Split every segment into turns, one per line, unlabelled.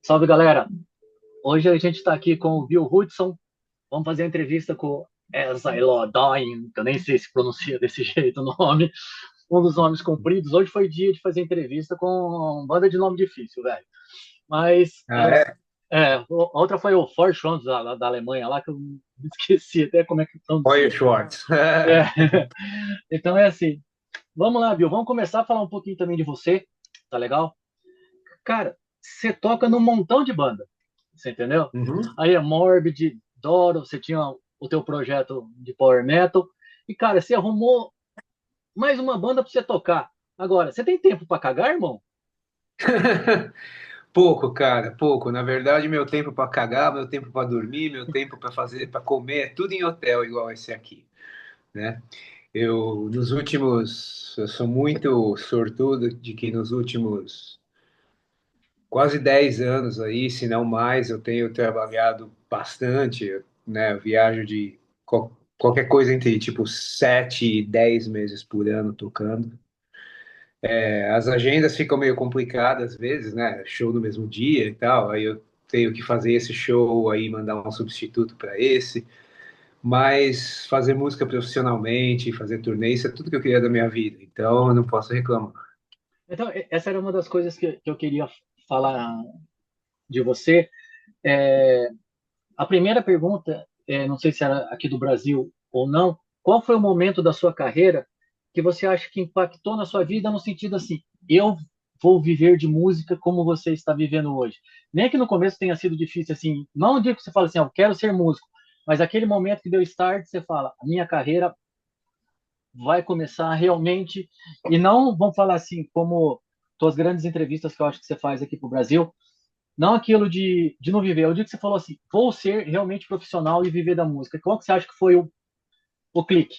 Salve, galera! Hoje a gente está aqui com o Bill Hudson. Vamos fazer a entrevista com o Ezra Doyne, que eu nem sei se pronuncia desse jeito o nome, um dos nomes compridos. Hoje foi dia de fazer entrevista com uma banda de nome difícil, velho. Mas
Ah, é?
a outra foi o Forschons, da Alemanha, lá, que eu me esqueci até como é que
Roy
pronuncia.
Schwartz.
É. Então é assim, vamos lá, Bill, vamos começar a falar um pouquinho também de você, tá legal? Cara, você toca num montão de banda, você entendeu?
Uhum.
Aí é Morbid, Doro, você tinha o teu projeto de Power Metal, e cara, você arrumou mais uma banda pra você tocar. Agora, você tem tempo pra cagar, irmão?
Pouco, cara, pouco. Na verdade, meu tempo para cagar, meu tempo para dormir, meu tempo para fazer, para comer, é tudo em hotel igual esse aqui, né? Eu sou muito sortudo de que nos últimos quase 10 anos aí, se não mais, eu tenho trabalhado bastante, né? Eu viajo de qualquer coisa entre tipo 7 e 10 meses por ano tocando. As agendas ficam meio complicadas às vezes, né? Show no mesmo dia e tal. Aí eu tenho que fazer esse show aí, mandar um substituto para esse. Mas fazer música profissionalmente, fazer turnê, isso é tudo que eu queria da minha vida. Então eu não posso reclamar.
Então, essa era uma das coisas que eu queria falar de você. É, a primeira pergunta, não sei se era aqui do Brasil ou não, qual foi o momento da sua carreira que você acha que impactou na sua vida no sentido assim, eu vou viver de música como você está vivendo hoje? Nem que no começo tenha sido difícil assim, não digo que você fala assim, eu quero ser músico, mas aquele momento que deu start, você fala, a minha carreira vai começar realmente, e não vamos falar assim, como suas grandes entrevistas que eu acho que você faz aqui para o Brasil, não aquilo de não viver. O dia que você falou assim, vou ser realmente profissional e viver da música. Qual que você acha que foi o clique?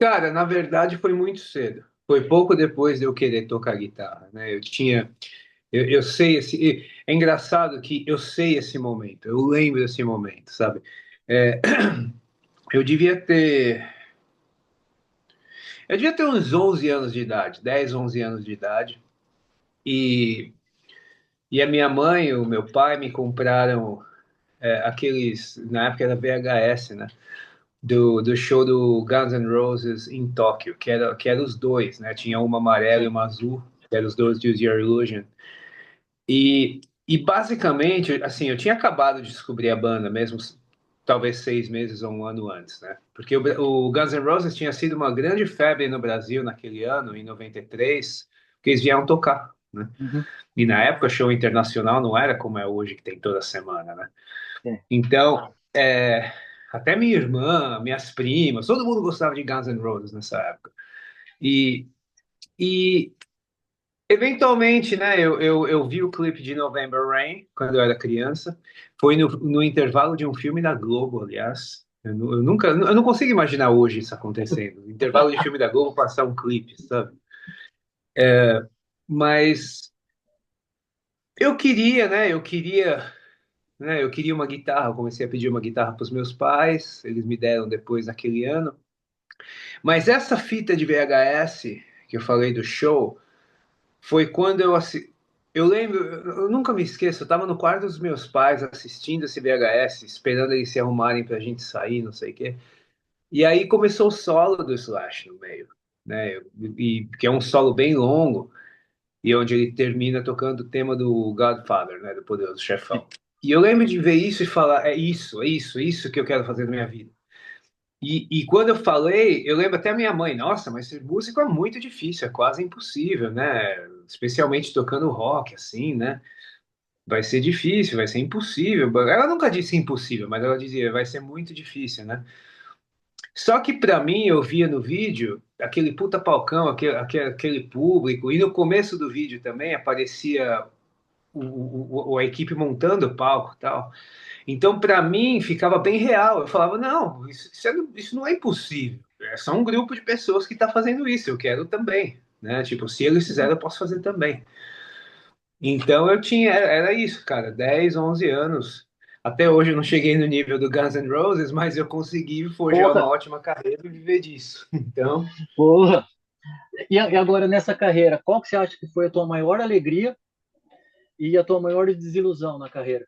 Cara, na verdade foi muito cedo. Foi pouco depois de eu querer tocar guitarra, né? Eu sei esse. É engraçado que eu sei esse momento, eu lembro desse momento, sabe? É, eu devia ter. Eu devia ter uns 11 anos de idade, 10, 11 anos de idade, e, e a minha mãe e o meu pai me compraram aqueles, na época era VHS, né? Do show do Guns N' Roses em Tóquio, que era os dois, né? Tinha uma amarela e
Sim.
uma azul, que eram os dois de Use Your Illusion. E basicamente, assim, eu tinha acabado de descobrir a banda mesmo, talvez 6 meses ou um ano antes, né? Porque o Guns N' Roses tinha sido uma grande febre no Brasil naquele ano, em 93, que eles vieram tocar, né?
Uhum.
E na época, show internacional não era como é hoje, que tem toda semana, né?
Sim.
Então, até minha irmã, minhas primas, todo mundo gostava de Guns N' Roses nessa época. E, e eventualmente, né, eu vi o clipe de November Rain quando eu era criança. Foi no intervalo de um filme da Globo, aliás. Eu não consigo imaginar hoje isso acontecendo. No intervalo de filme da Globo passar um clipe, sabe? Mas eu queria, né? Eu queria uma guitarra. Eu comecei a pedir uma guitarra para os meus pais. Eles me deram depois naquele ano. Mas essa fita de VHS que eu falei do show foi quando eu lembro, eu nunca me esqueço, eu estava no quarto dos meus pais assistindo esse VHS, esperando eles se arrumarem para a gente sair, não sei o quê. E aí começou o solo do Slash no meio, né? Que é um solo bem longo e onde ele termina tocando o tema do Godfather, né? Do Poderoso Chefão. E eu lembro de ver isso e falar, é isso que eu quero fazer na minha vida. E quando eu falei, eu lembro até a minha mãe, nossa, mas ser músico é muito difícil, é quase impossível, né? Especialmente tocando rock, assim, né? Vai ser difícil, vai ser impossível. Ela nunca disse impossível, mas ela dizia, vai ser muito difícil, né? Só que pra mim, eu via no vídeo aquele puta palcão, aquele público, e no começo do vídeo também aparecia a equipe montando o palco e tal. Então, para mim, ficava bem real. Eu falava, não, isso não é impossível. É só um grupo de pessoas que está fazendo isso. Eu quero também, né? Tipo, se eles fizeram, eu posso fazer também. Então, era isso, cara, 10, 11 anos. Até hoje eu não cheguei no nível do Guns N' Roses, mas eu consegui forjar uma
Porra,
ótima carreira e viver disso. Então,
porra. E agora nessa carreira, qual que você acha que foi a tua maior alegria e a tua maior desilusão na carreira?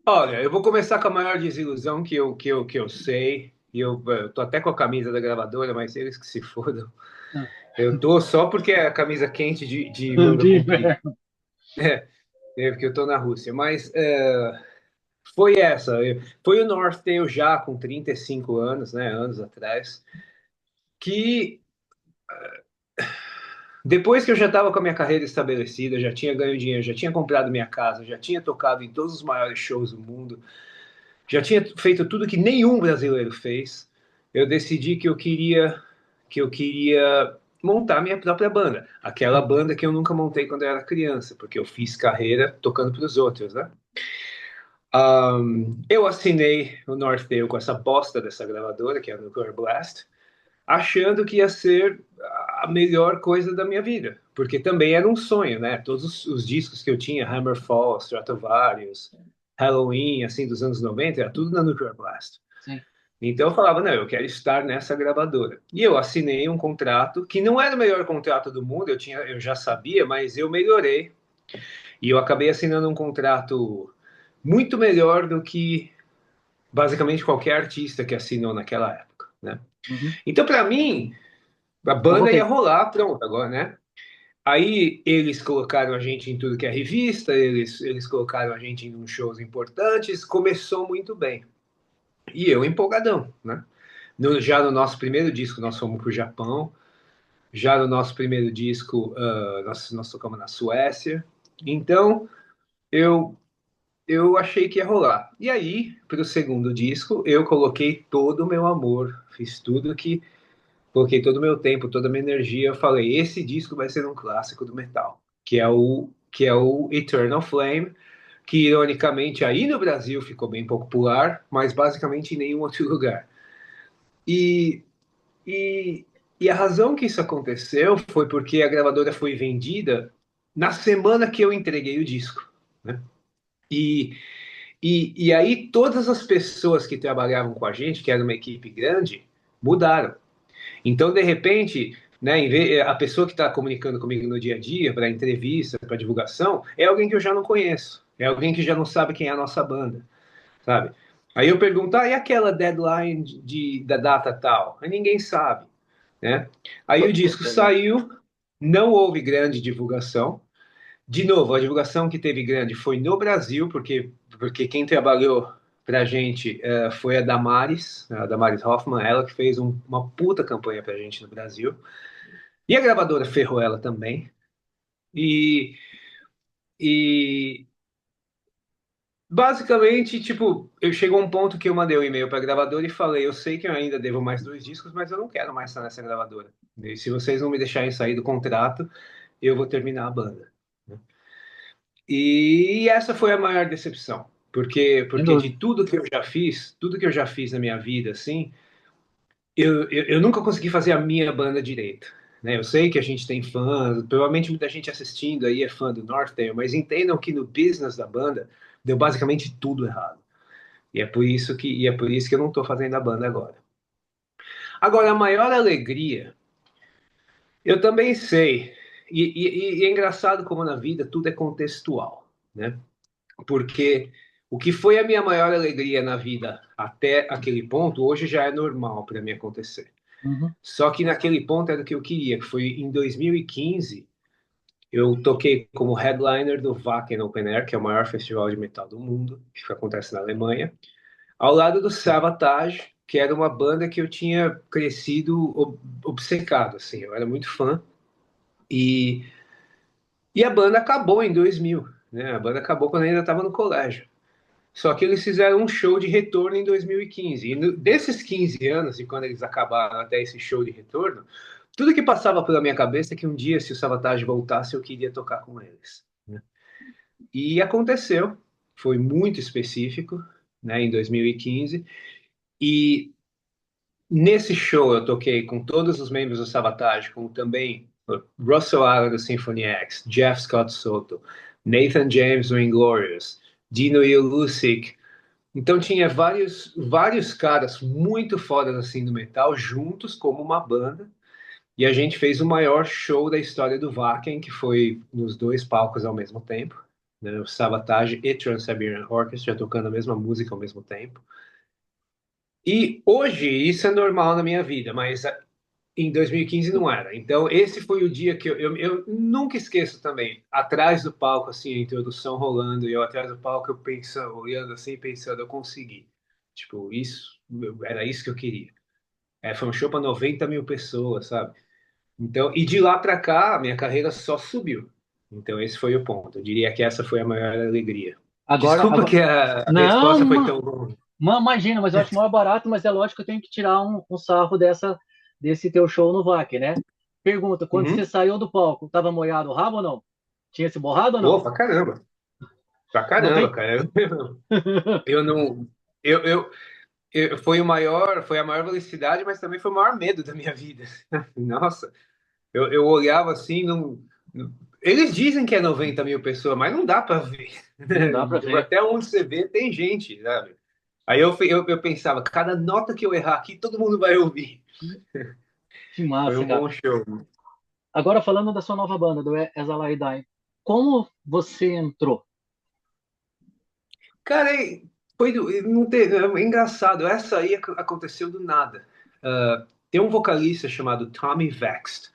Olha, eu vou começar com a maior desilusão que eu sei. E eu tô até com a camisa da gravadora, mas eles que se fodam.
Ah,
Eu tô só porque é a camisa quente de manga
de
comprida.
inverno.
Porque eu tô na Rússia. Mas foi essa. Foi o Northdale já com 35 anos, né? Anos atrás. Que depois que eu já estava com a minha carreira estabelecida, já tinha ganho dinheiro, já tinha comprado minha casa, já tinha tocado em todos os maiores shows do mundo, já tinha feito tudo que nenhum brasileiro fez, eu decidi que eu queria montar minha própria banda, aquela banda que eu nunca montei quando eu era criança, porque eu fiz carreira tocando para os outros, né? Eu assinei o Northdale com essa bosta dessa gravadora, que é a Nuclear Blast, achando que ia ser a melhor coisa da minha vida, porque também era um sonho, né? Todos os discos que eu tinha, Hammerfall, Stratovarius, Halloween, assim, dos anos 90, era tudo na Nuclear Blast.
Sim.
Então eu falava, não, eu quero estar nessa gravadora. E eu assinei um contrato que não era o melhor contrato do mundo, eu já sabia, mas eu melhorei. E eu acabei assinando um contrato muito melhor do que basicamente qualquer artista que assinou naquela época, né?
Uhum.
Então, para mim, a
Eu
banda ia
voltei.
rolar, pronto, agora, né? Aí eles colocaram a gente em tudo que é revista, eles colocaram a gente em uns shows importantes, começou muito bem. E eu empolgadão, né? Já no nosso primeiro disco, nós fomos para o Japão. Já no nosso primeiro disco, nós tocamos na Suécia. Então, eu, eu achei que ia rolar. E aí, para o segundo disco, eu coloquei todo o meu amor, fiz tudo que coloquei todo o meu tempo, toda a minha energia. Eu falei, esse disco vai ser um clássico do metal, que é o Eternal Flame, que ironicamente aí no Brasil ficou bem popular, mas basicamente em nenhum outro lugar. E, e, e a razão que isso aconteceu foi porque a gravadora foi vendida na semana que eu entreguei o disco, né? E, e aí todas as pessoas que trabalhavam com a gente, que era uma equipe grande, mudaram. Então, de repente, né, a pessoa que está comunicando comigo no dia a dia, para entrevista, para divulgação, é alguém que eu já não conheço, é alguém que já não sabe quem é a nossa banda, sabe? Aí eu pergunto, e aquela deadline da data tal? Aí ninguém sabe, né? Aí o disco
Puta, velho.
saiu, não houve grande divulgação. De novo, a divulgação que teve grande foi no Brasil, porque quem trabalhou pra gente foi a Damaris Hoffman, ela que fez uma puta campanha pra gente no Brasil. E a gravadora ferrou ela também. E, e basicamente, tipo, eu chegou um ponto que eu mandei um e-mail pra gravadora e falei, eu sei que eu ainda devo mais 2 discos, mas eu não quero mais estar nessa gravadora. E se vocês não me deixarem sair do contrato, eu vou terminar a banda. E essa foi a maior decepção, porque
Sem
porque de
dúvida.
tudo que eu já fiz, tudo que eu já fiz na minha vida, assim, eu nunca consegui fazer a minha banda direito. Né? Eu sei que a gente tem fãs, provavelmente muita gente assistindo aí é fã do Northdale, mas entendam que no business da banda deu basicamente tudo errado. E é por isso que eu não estou fazendo a banda agora. Agora, a maior alegria, eu também sei, e é engraçado como na vida tudo é contextual, né? Porque o que foi a minha maior alegria na vida até aquele ponto, hoje já é normal para mim acontecer.
Uhum.
Só que naquele ponto era o que eu queria, que foi em 2015, eu toquei como headliner do Wacken Open Air, que é o maior festival de metal do mundo, que acontece na Alemanha, ao lado do Savatage, que era uma banda que eu tinha crescido obcecado, assim, eu era muito fã. E, e a banda acabou em 2000, né? A banda acabou quando eu ainda estava no colégio. Só que eles fizeram um show de retorno em 2015. Desses 15 anos, de quando eles acabaram até esse show de retorno, tudo que passava pela minha cabeça é que um dia, se o Savatage voltasse, eu queria tocar com eles, né? E aconteceu. Foi muito específico, né, em 2015. E nesse show eu toquei com todos os membros do Savatage, com também Russell Allen do Symphony X, Jeff Scott Soto, Nathan James do Inglorious, Dino Ilusic. Então tinha vários caras muito fodas assim do metal juntos como uma banda E a gente fez o maior show da história do Wacken, que foi nos dois palcos ao mesmo tempo, né? O Sabotage e Trans-Siberian Orchestra tocando a mesma música ao mesmo tempo. E hoje isso é normal na minha vida, mas em 2015 não era. Então esse foi o dia que eu nunca esqueço também. Atrás do palco, assim, a introdução rolando, e eu atrás do palco, eu pensando, olhando assim, pensando, eu consegui. Tipo, isso, era isso que eu queria. Foi um show para 90 mil pessoas, sabe? Então, e de lá para cá, a minha carreira só subiu. Então, esse foi o ponto. Eu diria que essa foi a maior alegria.
Agora,
Desculpa
agora...
que a
Não,
resposta foi tão longa.
imagina, mas eu acho maior barato, mas é lógico que eu tenho que tirar um sarro desse teu show no VAC, né? Pergunta, quando você
Uhum.
saiu do palco, tava molhado o rabo ou não? Tinha se borrado ou
Pô,
não?
pra caramba. Pra
Não
caramba,
vem?
cara. Eu não. Foi foi a maior velocidade, mas também foi o maior medo da minha vida. Nossa, eu olhava assim, eles dizem que é 90 mil pessoas, mas não dá para ver.
Não dá pra ver.
Até onde você vê, tem gente, sabe? Aí eu pensava, cada nota que eu errar aqui, todo mundo vai ouvir.
Que
Foi
massa,
um
cara.
bom show.
Agora falando da sua nova banda, do As I Lie Dying, como você entrou?
Cara, não é engraçado, essa aí aconteceu do nada. Tem um vocalista chamado Tommy Vext.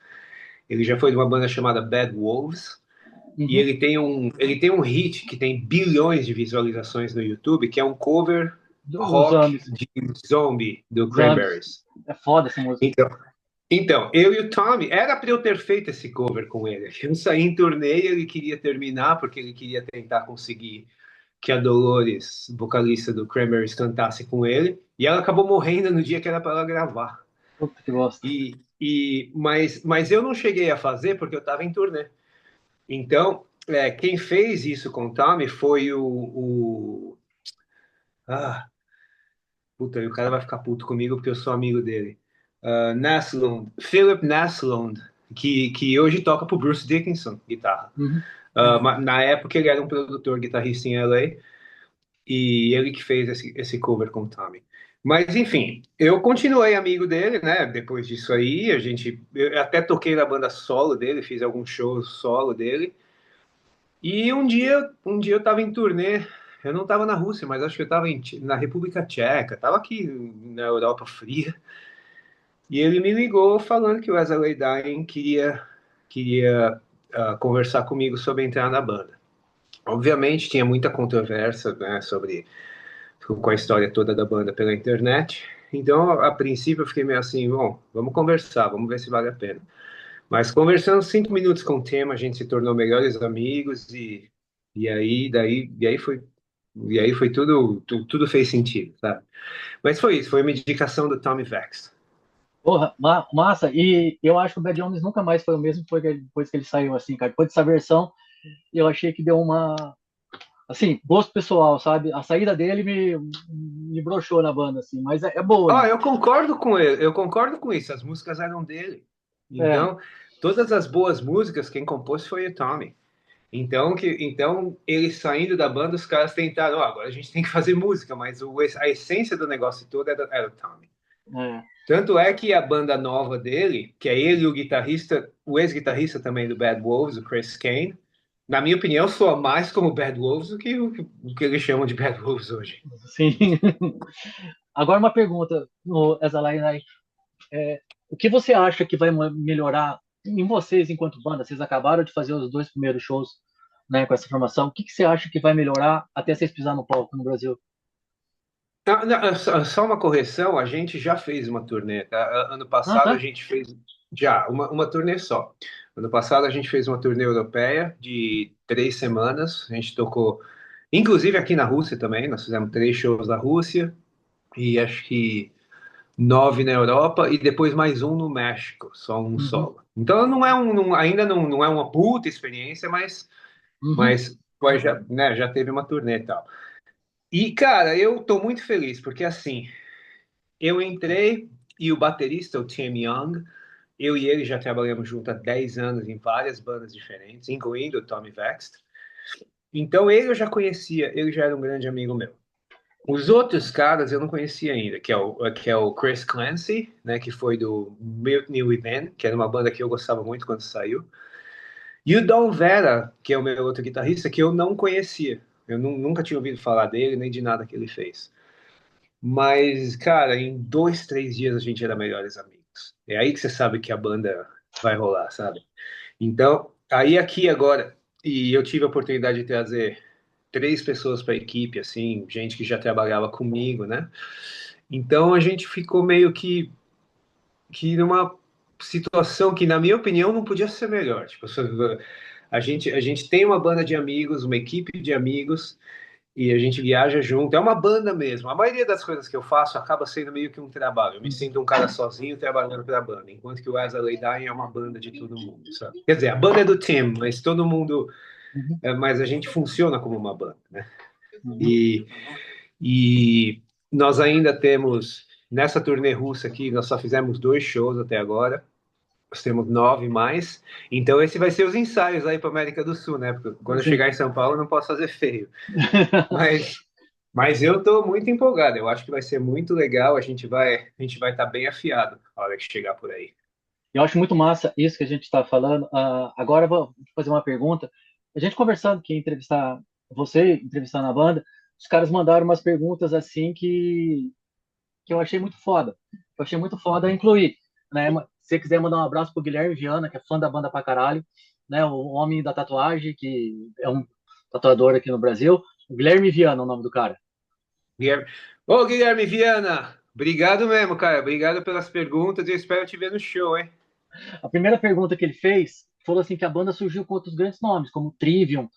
Ele já foi de uma banda chamada Bad Wolves. E
Uhum.
ele tem um hit que tem bilhões de visualizações no YouTube, que é um cover
Os
rock
Zombies.
de Zombie, do
Zombies.
Cranberries.
É foda essa música.
Então, eu e o Tommy, era para eu ter feito esse cover com ele. Eu saí em turnê e ele queria terminar, porque ele queria tentar conseguir que a Dolores, vocalista do Cranberries, cantasse com ele. E ela acabou morrendo no dia que era para ela gravar.
Puta que bosta.
Mas eu não cheguei a fazer porque eu estava em turnê. Então, quem fez isso com o Tommy foi ah, puta, e o cara vai ficar puto comigo porque eu sou amigo dele. Naslund, Philip Naslund, que hoje toca pro Bruce Dickinson, guitarra.
Uhum.
Na época ele era um produtor, guitarrista em LA, e ele que fez esse cover com o Tommy. Mas enfim, eu continuei amigo dele, né? Depois disso aí, eu até toquei na banda solo dele, fiz alguns shows solo dele. E um dia eu estava em turnê, eu não estava na Rússia, mas acho que eu estava na República Tcheca, estava aqui na Europa Fria, e ele me ligou falando que o Wesley Dying queria conversar comigo sobre entrar na banda. Obviamente tinha muita controvérsia, né, com a história toda da banda pela internet, então a princípio eu fiquei meio assim, bom, vamos conversar, vamos ver se vale a pena. Mas conversando 5 minutos com o tema, a gente se tornou melhores amigos e aí foi tudo fez sentido, sabe? Mas foi isso, foi uma indicação do Tommy Vex.
Porra, massa. E eu acho que o Bad Homens nunca mais foi o mesmo depois que ele saiu, assim, cara. Depois dessa versão, eu achei que deu uma. Assim, gosto pessoal, sabe? A saída dele me broxou na banda, assim. Mas é boa
Ah,
ainda.
eu concordo com ele, eu concordo com isso. As músicas eram dele.
É,
Então, todas as boas músicas quem compôs foi o Tommy. Então ele saindo da banda, os caras tentaram, "Ó, agora a gente tem que fazer música, mas a essência do negócio todo era o Tommy.
é.
Tanto é que a banda nova dele, que é ele e o guitarrista, o ex-guitarrista também do Bad Wolves, o Chris Kane, na minha opinião, soa mais como Bad Wolves do que o que eles chamam de Bad Wolves hoje.
Sim. Agora uma pergunta, no Exaline, o que você acha que vai melhorar em vocês enquanto banda? Vocês acabaram de fazer os dois primeiros shows, né, com essa formação. O que você acha que vai melhorar até vocês pisar no palco no Brasil?
Só uma correção, a gente já fez uma turnê, tá? Ano
Ah,
passado a
tá.
gente fez já uma turnê só. Ano passado a gente fez uma turnê europeia de 3 semanas. A gente tocou, inclusive aqui na Rússia também. Nós fizemos 3 shows na Rússia e acho que 9 na Europa e depois mais um no México, só um
Uhum,
solo. Então ainda não é uma puta experiência,
uhum,
mas já, né, já teve uma turnê e tal. E, cara, eu tô muito feliz, porque assim, eu entrei e o baterista, o Tim Young, eu e ele já trabalhamos junto há 10 anos em várias bandas diferentes, incluindo o Tommy Vext. Então ele eu já conhecia, ele já era um grande amigo meu. Os outros caras eu não conhecia ainda, que é o Chris Clancy, né, que foi do Mutiny Within, que era uma banda que eu gostava muito quando saiu. E o Don Vera, que é o meu outro guitarrista, que eu não conhecia. Eu nunca tinha ouvido falar dele, nem de nada que ele fez. Mas, cara, em 2, 3 dias a gente era melhores amigos. É aí que você sabe que a banda vai rolar, sabe? Então, aí aqui agora, e eu tive a oportunidade de trazer 3 pessoas para a equipe, assim, gente que já trabalhava comigo, né? Então a gente ficou meio que numa situação que, na minha opinião, não podia ser melhor. Tipo, a gente tem uma banda de amigos, uma equipe de amigos, e a gente viaja junto. É uma banda mesmo. A maioria das coisas que eu faço acaba sendo meio que um trabalho. Eu me sinto um cara sozinho trabalhando para a banda, enquanto que o As I Lay Dying é uma banda de todo mundo, sabe? Quer dizer, a banda é do Tim, mas todo mundo.
Uhum,
Mas a gente funciona como uma banda, né?
uhum.
E, e nós ainda temos, nessa turnê russa aqui, nós só fizemos 2 shows até agora. Nós temos 9 mais. Então, esse vai ser os ensaios aí para América do Sul, né? Porque quando eu
Sim.
chegar em São Paulo, eu não posso fazer feio. Mas, mas eu estou muito empolgado. Eu acho que vai ser muito legal. A gente vai estar bem afiado na hora que chegar por aí.
Eu acho muito massa isso que a gente está falando. Agora eu vou fazer uma pergunta. A gente conversando que ia entrevistar você, entrevistando a banda, os caras mandaram umas perguntas assim que eu achei muito foda. Eu achei muito foda incluir, né? Se você quiser mandar um abraço pro Guilherme Viana, que é fã da banda pra caralho, né? O homem da tatuagem, que é um tatuador aqui no Brasil. O Guilherme Viana é o nome do cara.
Guilherme... Ô, Guilherme Viana! Obrigado mesmo, cara. Obrigado pelas perguntas. Eu espero te ver no show, hein?
A primeira pergunta que ele fez falou assim que a banda surgiu com outros grandes nomes, como Trivium,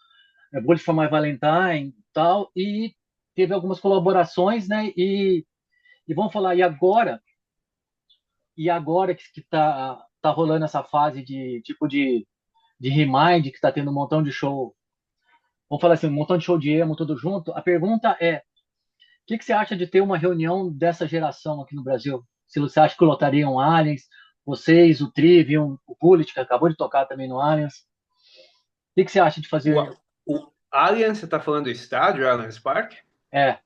Bullet for My Valentine, tal, e teve algumas colaborações, né? E vamos falar, e agora que tá rolando essa fase de tipo de Remind, que tá tendo um montão de show, vamos falar assim, um montão de show de emo, tudo junto. A pergunta é: o que você acha de ter uma reunião dessa geração aqui no Brasil? Se você acha que lotariam Aliens, vocês, o Trivium, o Bullet, que acabou de tocar também no Aliens. O que você acha de
O,
fazer?
o Allianz, você tá falando do estádio, Allianz Parque?
É,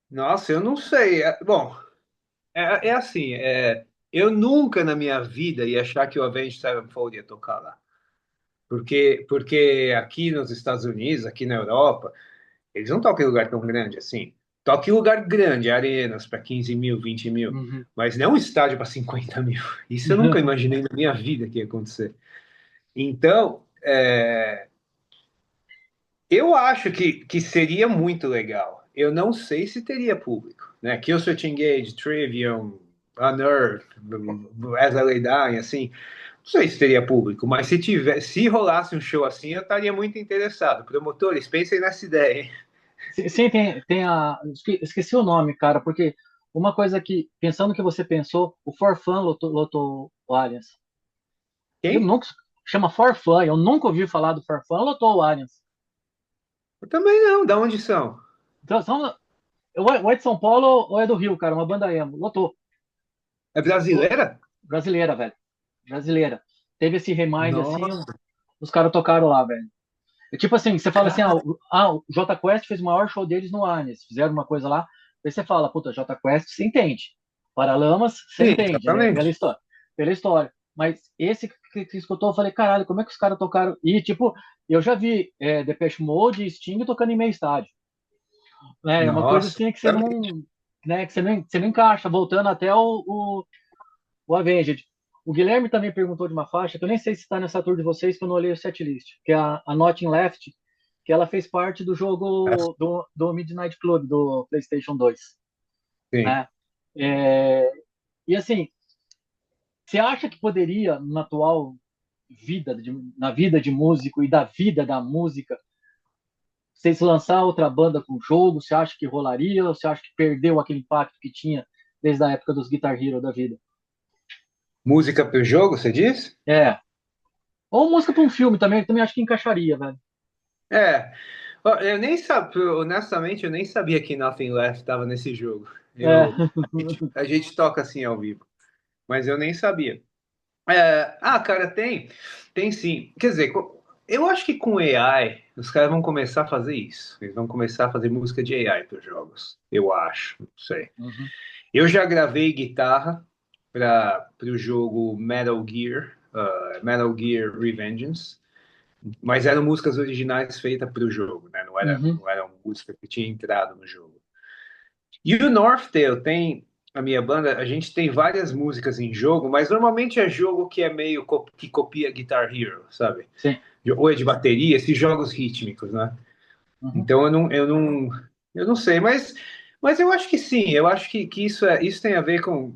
Nossa, eu não sei. Bom, é assim, eu nunca na minha vida ia achar que o Avenged Sevenfold ia tocar lá. Porque aqui nos Estados Unidos, aqui na Europa, eles não tocam em lugar tão grande assim. Toca em lugar grande, arenas para 15 mil, 20 mil,
uhum.
mas não um estádio para 50 mil. Isso eu nunca imaginei na minha vida que ia acontecer. Então, eu acho que seria muito legal. Eu não sei se teria público, né? Killswitch Engage, Trivium, Unearth, As I Lay Dying, assim, não sei se teria público, mas se rolasse um show assim, eu estaria muito interessado. Promotores, pensem nessa ideia, hein?
Sim, tem a. Esqueci o nome, cara, porque uma coisa que, pensando que você pensou, o Forfun lotou o Allianz. Eu
Quem?
nunca. Chama Forfun, eu nunca ouvi falar do Forfun, lotou o Allianz.
Eu também não, da onde são?
Então, ou é de São Paulo ou é do Rio, cara, uma banda emo. Lotou.
É brasileira?
Brasileira, velho. Brasileira. Teve esse remind assim,
Nossa,
os caras tocaram lá, velho. É tipo assim, você fala assim,
cara,
o Jota Quest fez o maior show deles no Allianz, fizeram uma coisa lá, aí você fala, puta, Jota Quest, você entende. Paralamas, você
sim,
entende, né? Pela
exatamente.
história. Pela história. Mas esse que escutou, eu falei, caralho, como é que os caras tocaram? E, tipo, eu já vi Depeche Mode e Sting tocando em meio estádio. Né? É uma coisa
Nossa,
assim que você
exatamente.
não, né, que você não encaixa, voltando até o Avenged. O Guilherme também perguntou de uma faixa, que eu nem sei se está nessa tour de vocês, que eu não olhei o setlist, que é a Nothing Left, que ela fez parte do jogo do Midnight Club, do PlayStation 2.
Sim.
Né? É, e assim, você acha que poderia, na atual na vida de músico e da vida da música, vocês lançar outra banda com jogo? Você acha que rolaria? Ou você acha que perdeu aquele impacto que tinha desde a época dos Guitar Hero da vida?
Música para o jogo, você diz?
É. Ou música para um filme também, eu também acho que encaixaria, velho.
É. Ó, eu nem sabia, honestamente, eu nem sabia que Nothing Left estava nesse jogo.
É.
A gente toca assim ao vivo, mas eu nem sabia. Cara, tem sim. Quer dizer, Eu acho que com AI, os caras vão começar a fazer isso. Eles vão começar a fazer música de AI para os jogos. Eu acho, não sei.
Uhum,
Eu já gravei guitarra para o jogo Metal Gear Revengeance, mas eram músicas originais feitas para o jogo, né?
uhum,
Não era uma música que tinha entrado no jogo. E o Northdale tem, a minha banda, a gente tem várias músicas em jogo, mas normalmente é jogo que é meio que copia Guitar Hero, sabe?
sim.
Ou é de bateria, esses jogos rítmicos, né?
Uhum.
Então eu não sei, mas eu acho que sim, eu acho que isso tem a ver com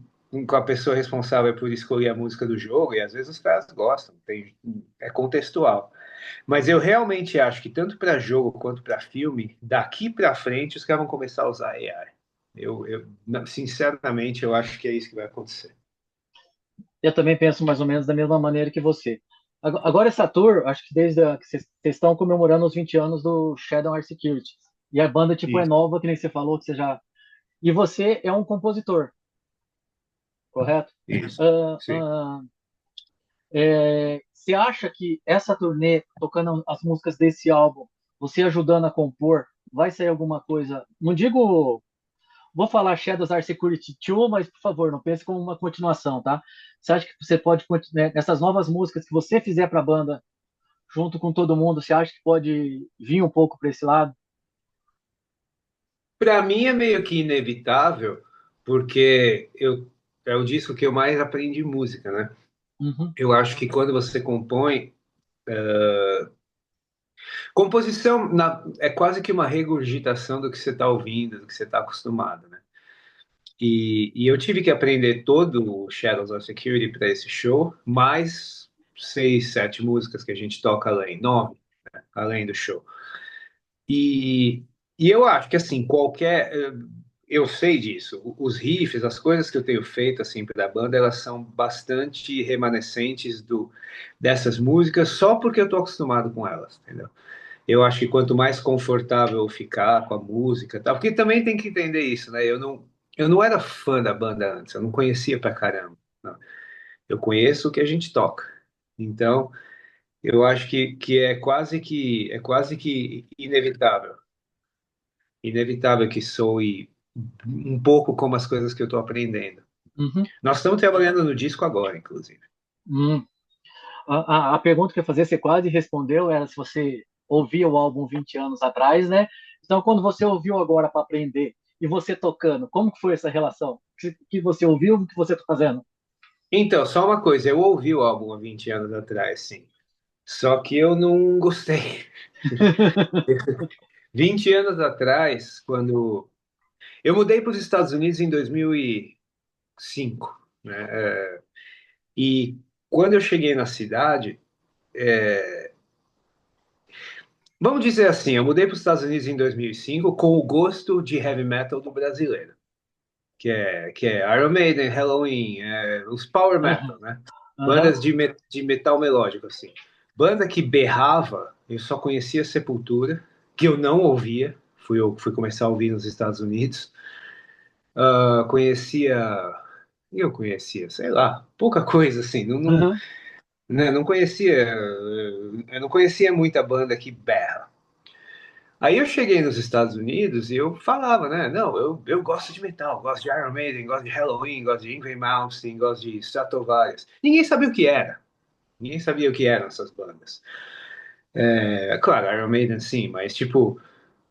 a pessoa responsável por escolher a música do jogo, e às vezes os caras gostam, é contextual. Mas eu realmente acho que tanto para jogo quanto para filme, daqui para frente os caras vão começar a usar AI. Sinceramente, eu acho que é isso que vai acontecer.
Eu também penso mais ou menos da mesma maneira que você. Agora, essa tour, acho que desde que vocês estão comemorando os 20 anos do Shadow Heart Security. E a banda, tipo, é
Isso,
nova, que nem você falou, que você já. E você é um compositor, correto?
isso,
Ah,
sim.
ah, você acha que essa turnê, tocando as músicas desse álbum, você ajudando a compor, vai sair alguma coisa? Não digo. Vou falar Shadows Are Security 2, mas por favor, não pense como uma continuação, tá? Você acha que você pode, né, nessas novas músicas que você fizer para a banda, junto com todo mundo, você acha que pode vir um pouco para esse lado?
Para mim é meio que inevitável, porque é o disco que eu mais aprendi música, né?
Uhum,
Eu acho que quando você compõe, é quase que uma regurgitação do que você está ouvindo, do que você está acostumado, né? E eu tive que aprender todo o Shadows of Security para esse show, mais seis, sete músicas que a gente toca além, nove, além do show. E, e eu acho que assim, eu sei disso. Os riffs, as coisas que eu tenho feito assim para a banda, elas são bastante remanescentes dessas músicas só porque eu estou acostumado com elas, entendeu? Eu acho que quanto mais confortável eu ficar com a música, tá? Porque também tem que entender isso, né? Eu não era fã da banda antes, eu não conhecia pra caramba. Não. Eu conheço o que a gente toca. Então, eu acho que é quase que inevitável que soe um pouco como as coisas que eu estou aprendendo.
uhum,
Nós estamos trabalhando no disco agora, inclusive.
uhum. A pergunta que eu ia fazer, você quase respondeu, era se você ouvia o álbum 20 anos atrás, né? Então, quando você ouviu agora para aprender e você tocando, como que foi essa relação? O que você ouviu, o que você está fazendo?
Então, só uma coisa, eu ouvi o álbum há 20 anos atrás, sim. Só que eu não gostei. 20 anos atrás, quando eu mudei para os Estados Unidos em 2005, né? E quando eu cheguei na cidade, vamos dizer assim, eu mudei para os Estados Unidos em 2005 com o gosto de heavy metal do brasileiro, que é Iron Maiden, Halloween, os power
Aham,
metal, né?
aham,
Bandas de metal melódico, assim. Banda que berrava, eu só conhecia Sepultura, que eu não ouvia, fui começar a ouvir nos Estados Unidos. Conhecia, eu conhecia, sei lá, pouca coisa assim,
aham,
né, não conhecia, eu não conhecia muita banda que berra. Aí eu cheguei nos Estados Unidos e eu falava, né, não, eu gosto de metal, gosto de Iron Maiden, gosto de Halloween, gosto de Yngwie Malmsteen, gosto de Stratovarius. Ninguém sabia o que era, ninguém sabia o que eram essas bandas. Claro, Iron Maiden sim, mas tipo,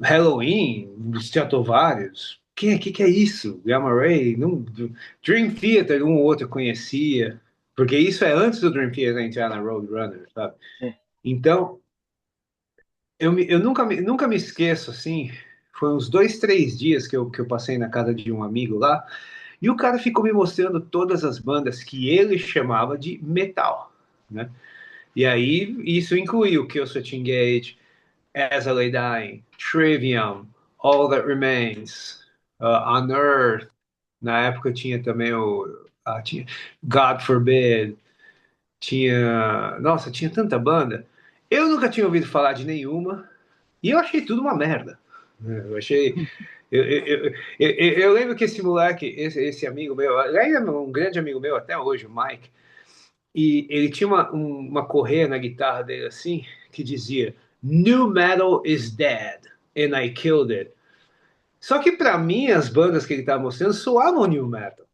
Halloween, Stratovarius, que é isso? Gamma Ray, não, Dream Theater, um ou outro eu conhecia, porque isso é antes do Dream Theater entrar na Roadrunner, sabe?
sim.
Então, nunca me esqueço, assim, foi uns dois, três dias que eu passei na casa de um amigo lá, e o cara ficou me mostrando todas as bandas que ele chamava de metal, né? E aí, isso incluiu Killswitch Engage, As I Lay Dying, Trivium, All That Remains, Unearth. Na época tinha também tinha God Forbid, tinha tanta banda. Eu nunca tinha ouvido falar de nenhuma e eu achei tudo uma merda. Eu achei, eu lembro que esse moleque, esse amigo meu, ele ainda é um grande amigo meu até hoje, o Mike. E ele tinha uma correia na guitarra dele assim, que dizia New Metal is dead and I killed it. Só que para mim as bandas que ele estava mostrando soavam New Metal.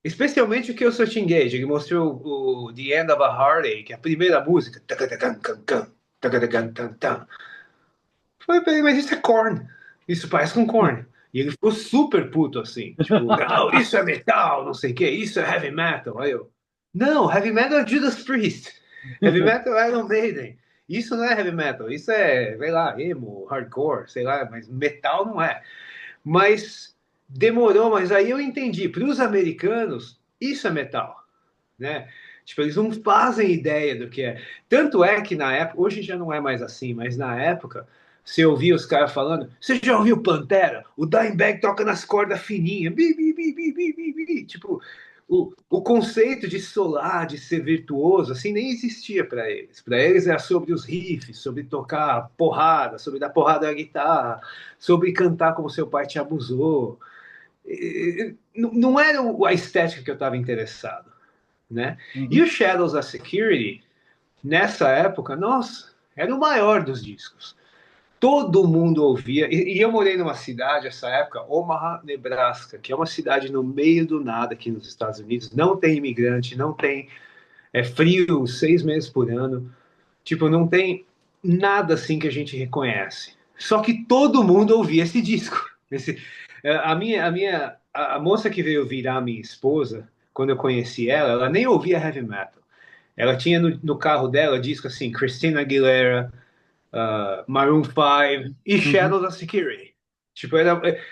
Especialmente o que eu sou Engage. Ele mostrou o The End of a Heartache, a primeira música. Falei pra ele, mas isso é Korn. Isso parece com Korn. E ele ficou super puto assim. Tipo, não, isso é metal, não sei o que, isso é heavy metal. Aí eu, não, heavy metal é Judas Priest. Heavy metal é Iron Maiden. Isso não é heavy metal, isso é, sei lá, emo, hardcore, sei lá, mas metal não é. Mas demorou, mas aí eu entendi. Para os americanos, isso é metal, né? Tipo, eles não fazem ideia do que é. Tanto é que na época, hoje já não é mais assim, mas na época, você ouvia os caras falando, você já ouviu Pantera? O Dimebag toca nas cordas fininhas, bi, bi, bi, bi, bi, bi, bi. Tipo, o conceito de solar, de ser virtuoso, assim, nem existia para eles. Para eles era sobre os riffs, sobre tocar porrada, sobre dar porrada na guitarra, sobre cantar como seu pai te abusou. Não era a estética que eu estava interessado, né? E
Uhum.
o Shadows of Security, nessa época, nossa, era o maior dos discos. Todo mundo ouvia. E eu morei numa cidade, essa época, Omaha, Nebraska, que é uma cidade no meio do nada aqui nos Estados Unidos. Não tem imigrante, não tem. É frio 6 meses por ano. Tipo, não tem nada assim que a gente reconhece. Só que todo mundo ouvia esse disco. A moça que veio virar minha esposa, quando eu conheci ela, ela nem ouvia heavy metal. Ela tinha no carro dela disco assim, Christina Aguilera, Maroon 5 e
Uhum.
Shadows of Security. Tipo,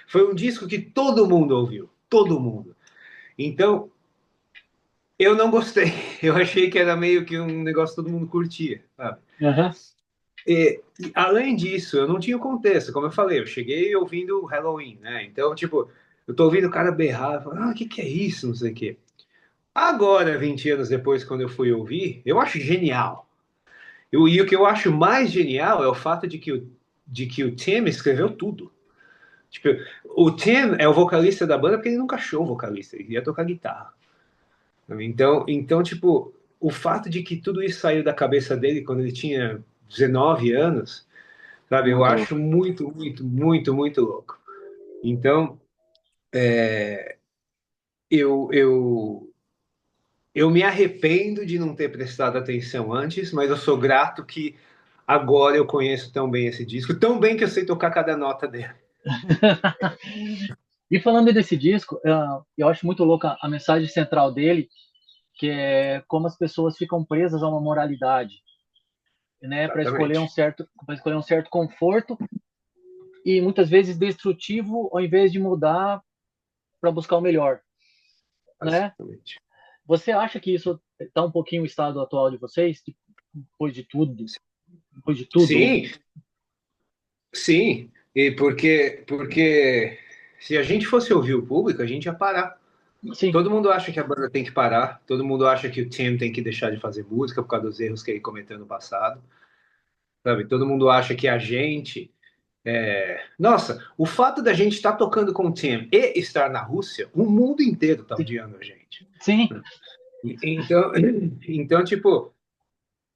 foi um disco que todo mundo ouviu, todo mundo. Então, eu não gostei. Eu achei que era meio que um negócio que todo mundo curtia, sabe?
Uhum.
E, além disso, eu não tinha o contexto, como eu falei, eu cheguei ouvindo Halloween, né? Então, tipo, eu tô ouvindo o cara berrar, eu falo, o que é isso? Não sei o quê. Agora, 20 anos depois, quando eu fui ouvir, eu acho genial. E o que eu acho mais genial é o fato de que o Tim escreveu tudo. Tipo, o Tim é o vocalista da banda porque ele nunca achou o vocalista, ele ia tocar guitarra. Então, tipo, o fato de que tudo isso saiu da cabeça dele quando ele tinha 19 anos, sabe? Eu
Muito louco.
acho muito, muito, muito, muito louco. Então, eu, eu me arrependo de não ter prestado atenção antes, mas eu sou grato que agora eu conheço tão bem esse disco, tão bem que eu sei tocar cada nota dele.
E falando desse disco, eu acho muito louca a mensagem central dele, que é como as pessoas ficam presas a uma moralidade, né,
Exatamente.
para escolher um certo conforto e muitas vezes destrutivo, ao invés de mudar para buscar o melhor, né?
Exatamente.
Você acha que isso está um pouquinho o estado atual de vocês, depois de tudo, depois de tudo?
Sim, sim. E porque se a gente fosse ouvir o público, a gente ia parar.
Sim,
Todo mundo acha que a banda tem que parar, todo mundo acha que o Tim tem que deixar de fazer música por causa dos erros que ele cometeu no passado, sabe? Todo mundo acha que a gente. Nossa, o fato da gente estar tocando com o Tim e estar na Rússia, o mundo inteiro está odiando a gente.
sim,
Então, então tipo,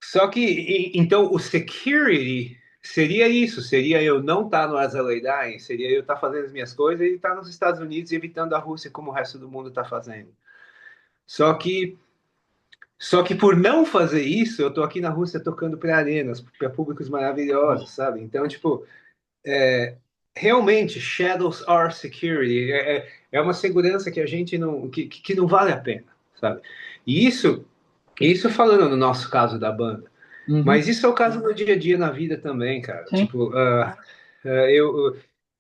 só que, então, o security seria isso, seria eu não estar no Azerbaijão, seria eu estar fazendo as minhas coisas e estar nos Estados Unidos e evitando a Rússia como o resto do mundo está fazendo. Só que, só que por não fazer isso, eu estou aqui na Rússia tocando para arenas, para públicos maravilhosos, sabe? Então, tipo, realmente, Shadows are security, é uma segurança que a gente não, que não vale a pena, sabe? E isso falando no nosso caso da banda.
uhum,
Mas isso é o caso do dia a dia na vida também, cara.
sim.
Tipo,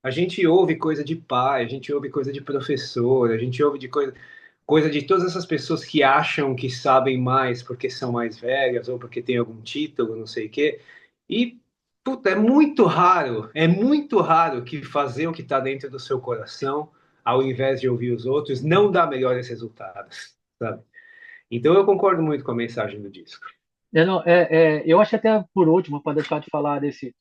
a gente ouve coisa de pai, a gente ouve coisa de professor, a gente ouve de coisa de todas essas pessoas que acham que sabem mais porque são mais velhas ou porque tem algum título, não sei o quê. E, puta, é muito raro que fazer o que está dentro do seu coração, ao invés de ouvir os outros, não dá melhores resultados, sabe? Então eu concordo muito com a mensagem do disco.
Eu acho até por último, para deixar de falar desse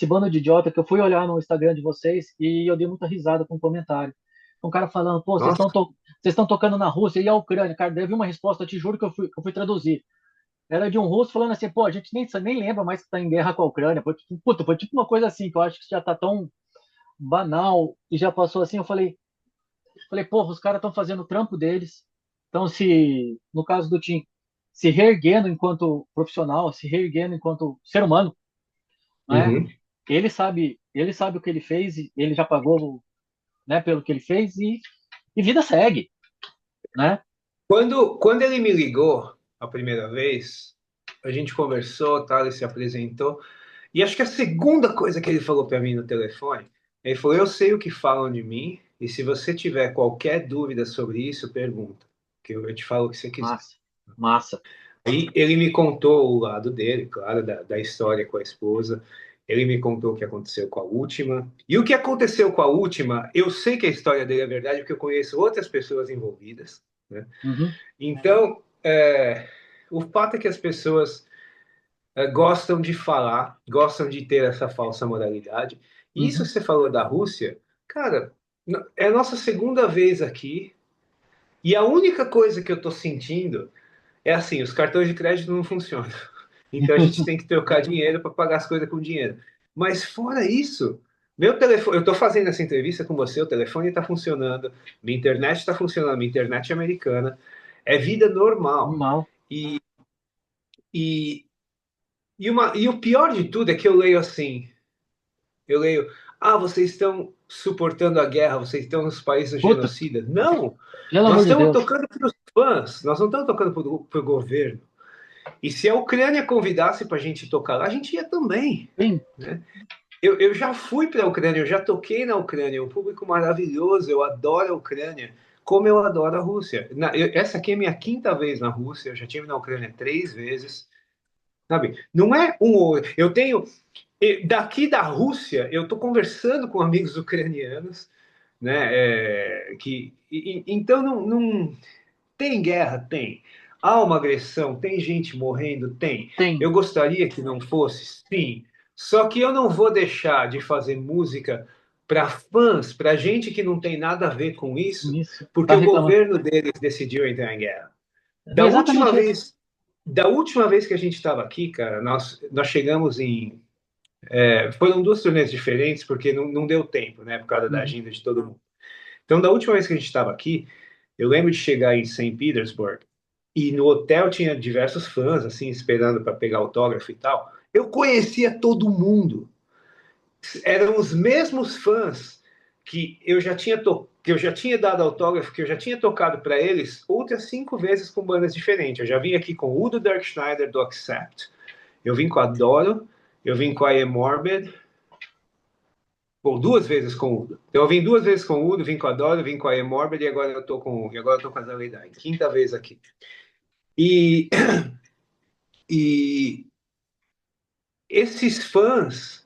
bando de idiota, que eu fui olhar no Instagram de vocês e eu dei muita risada com um comentário. Um cara falando, pô,
Nossa,
vocês estão tocando na Rússia e a Ucrânia. Cara, deve uma resposta, eu te juro que eu fui traduzir. Era de um russo falando assim, pô, a gente nem lembra mais que tá em guerra com a Ucrânia. Foi tipo uma coisa assim, que eu acho que já tá tão banal e já passou assim. Eu falei, pô, os caras estão fazendo o trampo deles. Então, no caso do Tim, se reerguendo enquanto profissional, se reerguendo enquanto ser humano, né?
Uhum.
Ele sabe o que ele fez, ele já pagou, né, pelo que ele fez e vida segue, né?
Quando ele me ligou a primeira vez, a gente conversou, tal, ele se apresentou, e acho que a segunda coisa que ele falou para mim no telefone, ele falou: Eu sei o que falam de mim, e se você tiver qualquer dúvida sobre isso, pergunta, que eu te falo o que você quiser.
Massa, massa.
Aí ele me contou o lado dele, claro, da história com a esposa. Ele me contou o que aconteceu com a última. E o que aconteceu com a última, eu sei que a história dele é verdade, porque eu conheço outras pessoas envolvidas, né?
Uhum,
Então, o fato é que as pessoas gostam de falar, gostam de ter essa falsa moralidade. E isso
uhum.
que você falou da Rússia, cara, é a nossa segunda vez aqui. E a única coisa que eu tô sentindo é assim, os cartões de crédito não funcionam. Então a gente tem que trocar dinheiro para pagar as coisas com dinheiro. Mas fora isso, meu telefone, eu estou fazendo essa entrevista com você, o telefone está funcionando, minha internet está funcionando, minha internet é americana, é vida normal.
Normal.
E, e, e o pior de tudo é que eu leio assim, eu leio, vocês estão suportando a guerra, vocês estão nos países
Puta,
genocidas. Não!
pelo
Nós
amor de
estamos
Deus.
tocando para os fãs, nós não estamos tocando para o governo. E se a Ucrânia convidasse para a gente tocar lá, a gente ia também.
Sim,
Né? Eu já fui para a Ucrânia, eu já toquei na Ucrânia, é um público maravilhoso, eu adoro a Ucrânia, como eu adoro a Rússia. Essa aqui é minha quinta vez na Rússia, eu já estive na Ucrânia 3 vezes, sabe? Não é um ou eu tenho daqui da Rússia, eu estou conversando com amigos ucranianos, né? Então não tem guerra, tem. Há uma agressão, tem gente morrendo, tem.
tem.
Eu gostaria que não fosse, sim. Só que eu não vou deixar de fazer música para fãs, para gente que não tem nada a ver com isso,
Isso.
porque
Tá
o
reclamando.
governo deles decidiu entrar em guerra.
Não,
Da última
exatamente isso.
vez, da última vez que a gente estava aqui, cara, nós chegamos em. Foram duas turnês diferentes, porque não deu tempo, né, por causa da
Uhum.
agenda de todo mundo. Então, da última vez que a gente estava aqui, eu lembro de chegar em Saint Petersburg e no hotel tinha diversos fãs, assim, esperando para pegar autógrafo e tal. Eu conhecia todo mundo. Eram os mesmos fãs que eu já tinha dado autógrafo, que eu já tinha tocado para eles outras 5 vezes com bandas diferentes. Eu já vim aqui com o Udo Dirk Schneider do Accept, eu vim com a Doro, eu vim com a I Am Morbid, ou 2 vezes com o Udo. Então eu vim 2 vezes com o Udo, vim com a Doro, vim com a E Morbid e agora eu tô com a Zaleidai. Quinta vez aqui. E, e esses fãs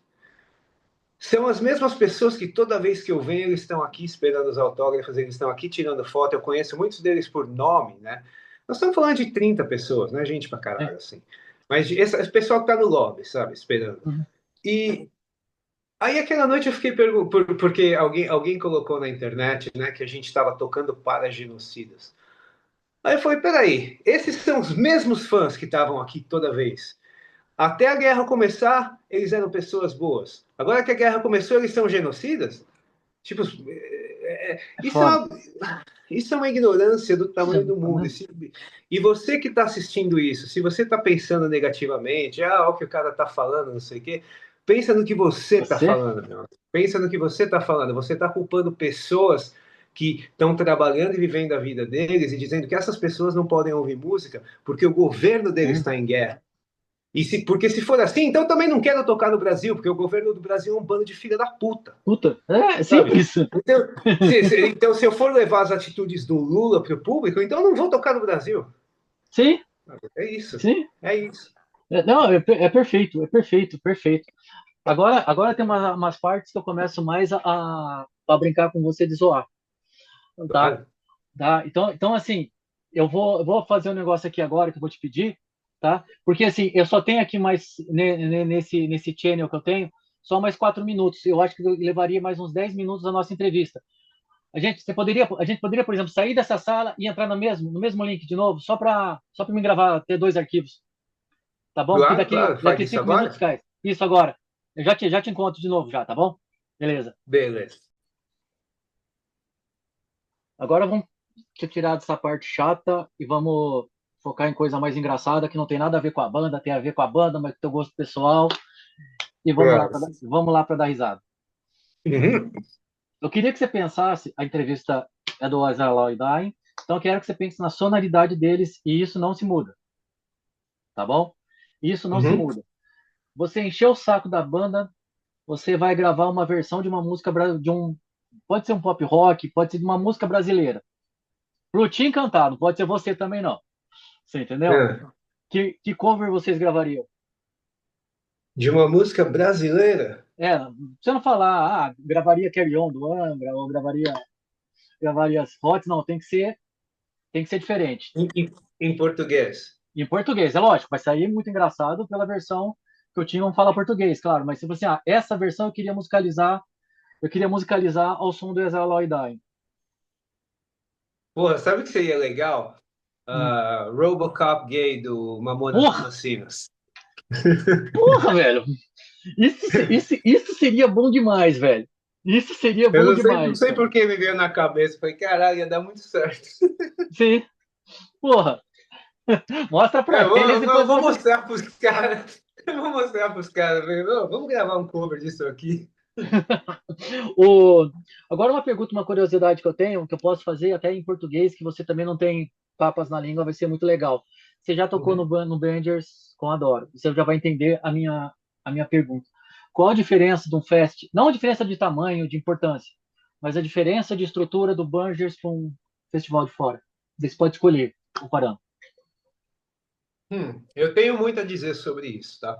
são as mesmas pessoas que toda vez que eu venho, eles estão aqui esperando os autógrafos, eles estão aqui tirando foto. Eu conheço muitos deles por nome, né? Nós estamos falando de 30 pessoas, não é gente pra
É.
caralho, assim. Mas esse pessoal que tá no lobby, sabe, esperando.
Uhum.
E aí aquela noite eu fiquei porque alguém colocou na internet, né, que a gente estava tocando para genocidas. Aí eu falei, peraí, esses são os mesmos fãs que estavam aqui toda vez. Até a guerra começar, eles eram pessoas boas. Agora que a guerra começou, eles são genocidas? Tipo,
É
isso é
foda.
isso é uma ignorância do
Isso é
tamanho do mundo. E você que está assistindo isso, se você está pensando negativamente, olha o que o cara está falando, não sei o quê, pensa no que você está
você?
falando, meu. Pensa no que você está falando. Você está culpando pessoas que estão trabalhando e vivendo a vida deles e dizendo que essas pessoas não podem ouvir música porque o governo deles
Sim.
está em guerra. Porque se for assim, então também não quero tocar no Brasil, porque o governo do Brasil é um bando de filha da puta.
Puta, é
Sabe?
simples.
Então, se eu for levar as atitudes do Lula para o público, então eu não vou tocar no Brasil.
Sim,
É isso.
sim.
É isso.
Não, é perfeito, é perfeito, perfeito. Agora tem umas partes que eu começo mais a brincar com você de zoar, tá?
Claro.
Tá? Então assim, eu vou fazer um negócio aqui agora que eu vou te pedir, tá? Porque assim, eu só tenho aqui mais nesse channel que eu tenho, só mais 4 minutos. Eu acho que levaria mais uns 10 minutos a nossa entrevista. A gente poderia, por exemplo, sair dessa sala e entrar no mesmo link de novo, só para me gravar, ter dois arquivos. Tá bom? Porque
Claro,
daqui,
claro. Faz
daqui
isso
5 minutos
agora?
cai. Isso agora. Eu já te encontro de novo já, tá bom? Beleza.
Beleza.
Agora vamos te tirar dessa parte chata e vamos focar em coisa mais engraçada que não tem nada a ver com a banda, tem a ver com a banda, mas com o teu gosto pessoal. E
Claro.
vamos lá para dar risada.
Uhum.
Eu queria que você pensasse, a entrevista é do As I Lie Dying, então eu quero que você pense na sonoridade deles e isso não se muda, tá bom? Isso não se
Uhum.
muda. Você encheu o saco da banda, você vai gravar uma versão de uma música de um, pode ser um pop rock, pode ser de uma música brasileira. Pro Tim cantar, não pode ser você também não. Você entendeu?
É.
Que cover vocês gravariam?
De uma música brasileira
É, você não falar, gravaria Carry On do Angra ou gravaria as Hot, não, tem que ser diferente.
em português.
Em português, é lógico, vai sair muito engraçado pela versão que o Tim não fala português, claro, mas se você, essa versão eu queria musicalizar ao som do Exile Dying.
Porra, sabe o que seria legal?
Hum.
Robocop gay do Mamonas
Porra,
Assassinas.
porra, velho. Isso seria bom demais, velho. Isso seria
Eu
bom
não
demais,
sei
cara.
por que me veio na cabeça. Falei, caralho, ia dar muito certo.
Sim, porra. Mostra pra eles e
Eu
depois
vou
mostra.
mostrar pros caras. Eu vou mostrar pros caras. Falei, vamos gravar um cover disso aqui.
O... Agora uma pergunta, uma curiosidade que eu tenho, que eu posso fazer até em português, que você também não tem papas na língua, vai ser muito legal. Você já tocou
Uhum.
no Bangers com a Dora. Você já vai entender a minha pergunta. Qual a diferença de um fest? Não a diferença de tamanho, de importância, mas a diferença de estrutura do Bangers para um festival de fora. Você pode escolher, comparando.
Eu tenho muito a dizer sobre isso, tá?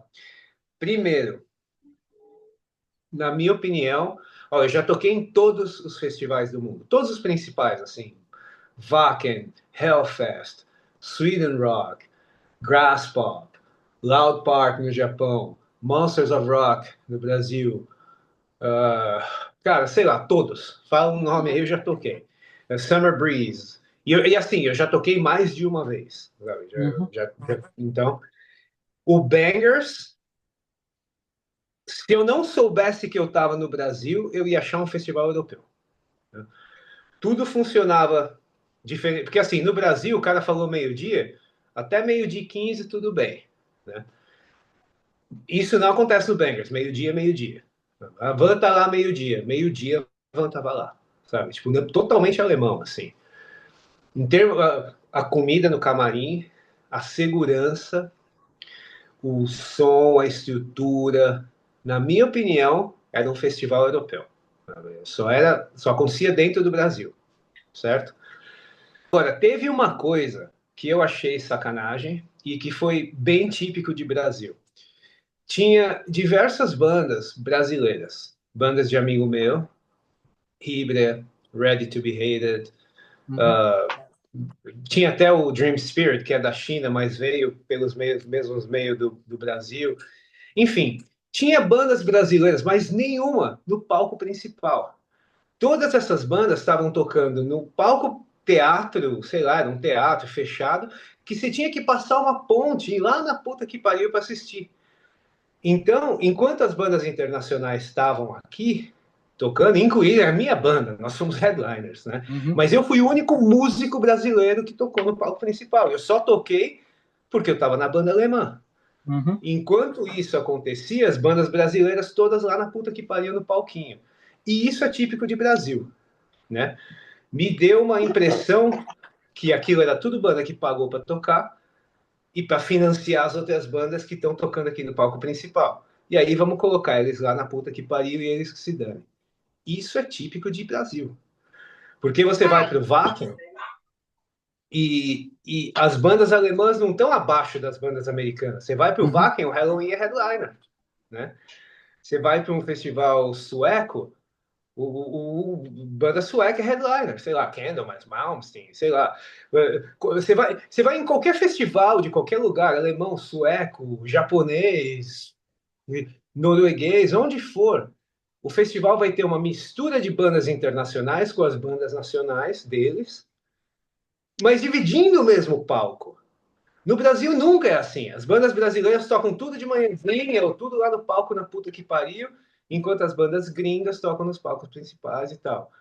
Primeiro, na minha opinião, olha, eu já toquei em todos os festivais do mundo, todos os principais, assim, Wacken, Hellfest, Sweden Rock, Graspop, Loud Park no Japão, Monsters of Rock no Brasil, cara, sei lá, todos. Fala um nome aí, eu já toquei. Summer Breeze. E assim, eu já toquei mais de uma vez. Sabe?
Uhum,
Então, o Bangers, se eu não soubesse que eu estava no Brasil, eu ia achar um festival europeu. Né? Tudo funcionava diferente. Porque assim, no Brasil, o cara falou meio-dia, até meio-dia e 15, tudo bem. Né? Isso não acontece no Bangers, meio-dia, meio-dia. A van tá lá meio-dia, a van tava lá. Sabe? Tipo, totalmente alemão, assim. Em termos, a comida no camarim, a segurança, o som, a estrutura, na minha opinião, era um festival europeu. Só acontecia dentro do Brasil, certo? Agora, teve uma coisa que eu achei sacanagem e que foi bem típico de Brasil. Tinha diversas bandas brasileiras, bandas de amigo meu, Hybria, Ready to Be Hated,
uhum,
uh, tinha até o Dream Spirit, que é da China, mas veio pelos mesmos meios do Brasil. Enfim, tinha bandas brasileiras, mas nenhuma no palco principal. Todas essas bandas estavam tocando no palco teatro, sei lá, era um teatro fechado, que você tinha que passar uma ponte e ir lá na puta que pariu para assistir. Então, enquanto as bandas internacionais estavam aqui tocando, incluindo a minha banda, nós somos headliners, né?
uhum,
Mas eu fui o único músico brasileiro que tocou no palco principal. Eu só toquei porque eu estava na banda alemã.
uhum.
Enquanto isso acontecia, as bandas brasileiras todas lá na puta que pariu no palquinho. E isso é típico de Brasil, né? Me deu uma impressão que aquilo era tudo banda que pagou para tocar e para financiar as outras bandas que estão tocando aqui no palco principal. E aí vamos colocar eles lá na puta que pariu e eles que se danem. Isso é típico de Brasil. Porque você vai para o Wacken e as bandas alemãs não estão abaixo das bandas americanas. Você vai para o
Uhum.
Wacken, o Halloween é headliner. Né? Você vai para um festival sueco, o banda sueca é headliner, sei lá, Candlemass, Malmsteen, sei lá. Você vai em qualquer festival de qualquer lugar, alemão, sueco, japonês, norueguês, onde for, o festival vai ter uma mistura de bandas internacionais com as bandas nacionais deles, mas dividindo o mesmo palco. No Brasil nunca é assim. As bandas brasileiras tocam tudo de manhãzinha, ou tudo lá no palco na puta que pariu, enquanto as bandas gringas tocam nos palcos principais e tal.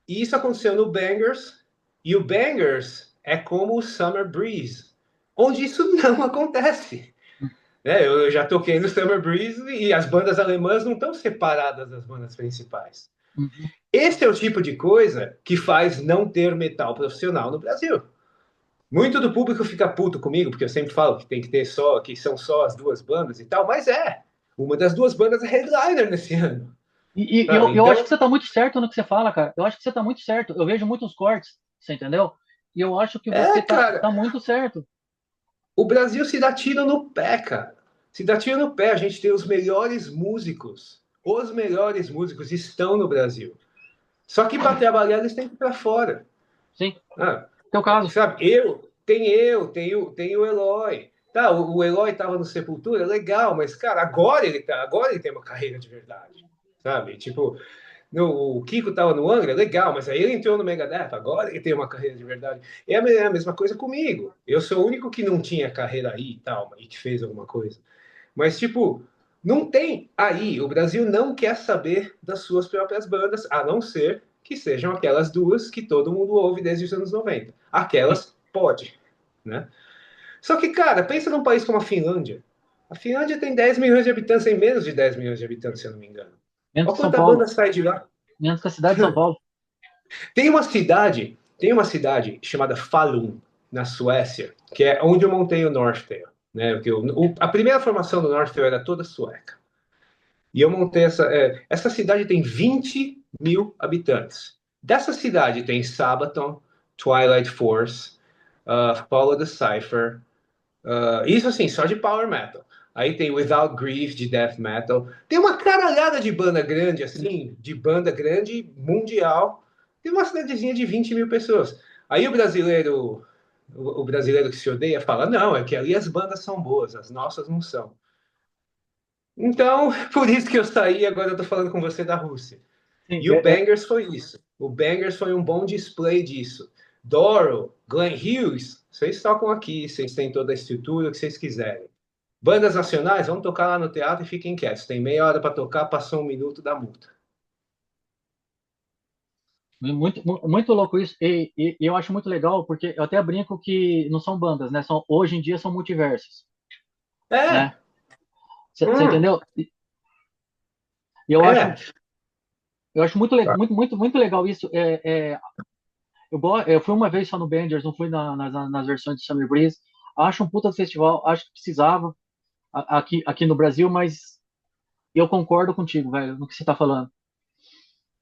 E isso aconteceu no Bangers, e o Bangers é como o Summer Breeze, onde isso não acontece. Né? Eu já toquei no Summer Breeze e as bandas alemãs não estão separadas das bandas principais.
Uhum.
Esse é o tipo de coisa que faz não ter metal profissional no Brasil. Muito do público fica puto comigo, porque eu sempre falo que tem que ter só, que são só as duas bandas e tal, mas é. Uma das duas bandas é headliner nesse ano.
E
Sabe?
eu acho que
Então,
você tá muito certo no que você fala, cara. Eu acho que você tá muito certo. Eu vejo muitos cortes, você entendeu? E eu acho que você tá
cara,
muito certo.
o Brasil se dá tiro no pé, cara. Se dá tiro no pé. A gente tem os melhores músicos. Os melhores músicos estão no Brasil. Só que para trabalhar eles têm que ir para fora.
Sim,
Ah,
teu caso.
sabe, tenho o Eloy. Tá, o Eloy estava no Sepultura, legal, mas, cara, agora ele tem uma carreira de verdade. Sabe? Tipo, o Kiko estava no Angra, legal, mas aí ele entrou no Megadeth, agora ele tem uma carreira de verdade. É a mesma coisa comigo. Eu sou o único que não tinha carreira aí e tal, e que fez alguma coisa. Mas, tipo, não tem aí. O Brasil não quer saber das suas próprias bandas, a não ser que sejam aquelas duas que todo mundo ouve desde os anos 90.
Sim.
Aquelas pode, né? Só que, cara, pensa num país como a Finlândia. A Finlândia tem 10 milhões de habitantes, tem menos de 10 milhões de habitantes, se eu não me engano.
Menos
Olha
que São
quanta
Paulo.
banda sai de lá.
Menos que a cidade de São Paulo.
Tem uma cidade chamada Falun, na Suécia, que é onde eu montei o Northtail. Né? Porque a primeira formação do Northtail era toda sueca. E eu montei essa cidade tem 20 mil habitantes. Dessa cidade tem Sabaton, Twilight Force, Follow the Cypher, isso assim, só de power metal. Aí tem Without Grief de death metal. Tem uma caralhada de banda grande, assim, de banda grande mundial. Tem uma cidadezinha de 20 mil pessoas. Aí o brasileiro que se odeia fala: não, é que ali as bandas são boas, as nossas não são. Então, por isso que eu saí e agora eu tô falando com você da Rússia.
Sim,
E o Bangers foi isso. O Bangers foi um bom display disso. Doro, Glenn Hughes, vocês tocam aqui, vocês têm toda a estrutura que vocês quiserem. Bandas nacionais, vão tocar lá no teatro e fiquem quietos. Tem meia hora para tocar, passou 1 minuto da multa.
muito louco isso. E eu acho muito legal, porque eu até brinco que não são bandas, né? Hoje em dia são multiversos,
É,
né? Você entendeu? E
é.
eu acho muito legal isso. Eu fui uma vez só no Bangers, não fui nas versões de Summer Breeze. Acho um puta festival, acho que precisava aqui no Brasil, mas eu concordo contigo, velho, no que você tá falando.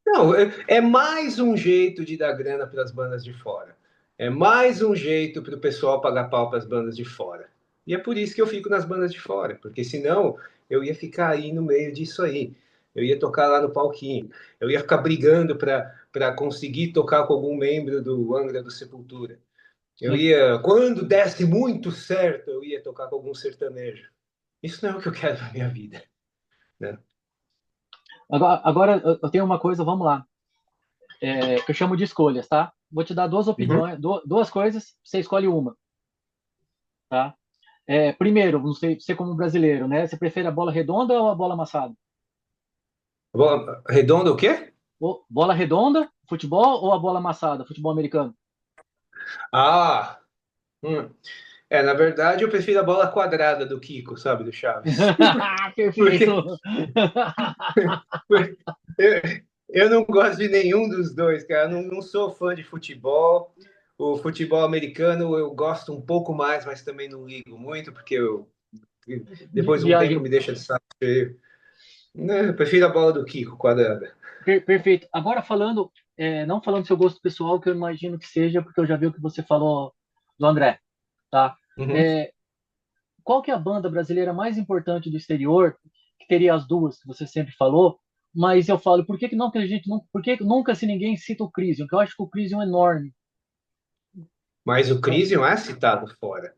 Não, é mais um jeito de dar grana para as bandas de fora. É mais um jeito para o pessoal pagar pau para as bandas de fora. E é por isso que eu fico nas bandas de fora, porque senão eu ia ficar aí no meio disso aí. Eu ia tocar lá no palquinho. Eu ia ficar brigando para conseguir tocar com algum membro do Angra do Sepultura. Eu
Sim.
ia, quando desse muito certo, eu ia tocar com algum sertanejo. Isso não é o que eu quero para minha vida, né?
Agora eu tenho uma coisa, vamos lá, que eu chamo de escolhas, tá? Vou te dar duas
Uhum.
opiniões, duas coisas, você escolhe uma, tá? Primeiro, não sei, você como brasileiro, né? Você prefere a bola redonda ou a bola amassada?
Redondo o quê?
Bola redonda, futebol, ou a bola amassada, futebol americano?
Ah, hum. Na verdade, eu prefiro a bola quadrada do Kiko, sabe, do Chaves. Porque,
Perfeito.
porque eu, eu não gosto de nenhum dos dois, cara. Eu não sou fã de futebol. O futebol americano eu gosto um pouco mais, mas também não ligo muito, porque depois de um tempo
Viagem.
me deixa de saco cheio. Né, eu prefiro a bola do Kiko, quadrada.
Perfeito. Agora falando, não falando do seu gosto pessoal, que eu imagino que seja, porque eu já vi o que você falou do André, tá?
Uhum.
É, qual que é a banda brasileira mais importante do exterior? Que teria as duas que você sempre falou, mas eu falo, por que que não que a gente não, por que que nunca se ninguém cita o Crisium? Que eu acho que o Crisium é enorme.
Mas o
Então,
Crisium é citado fora.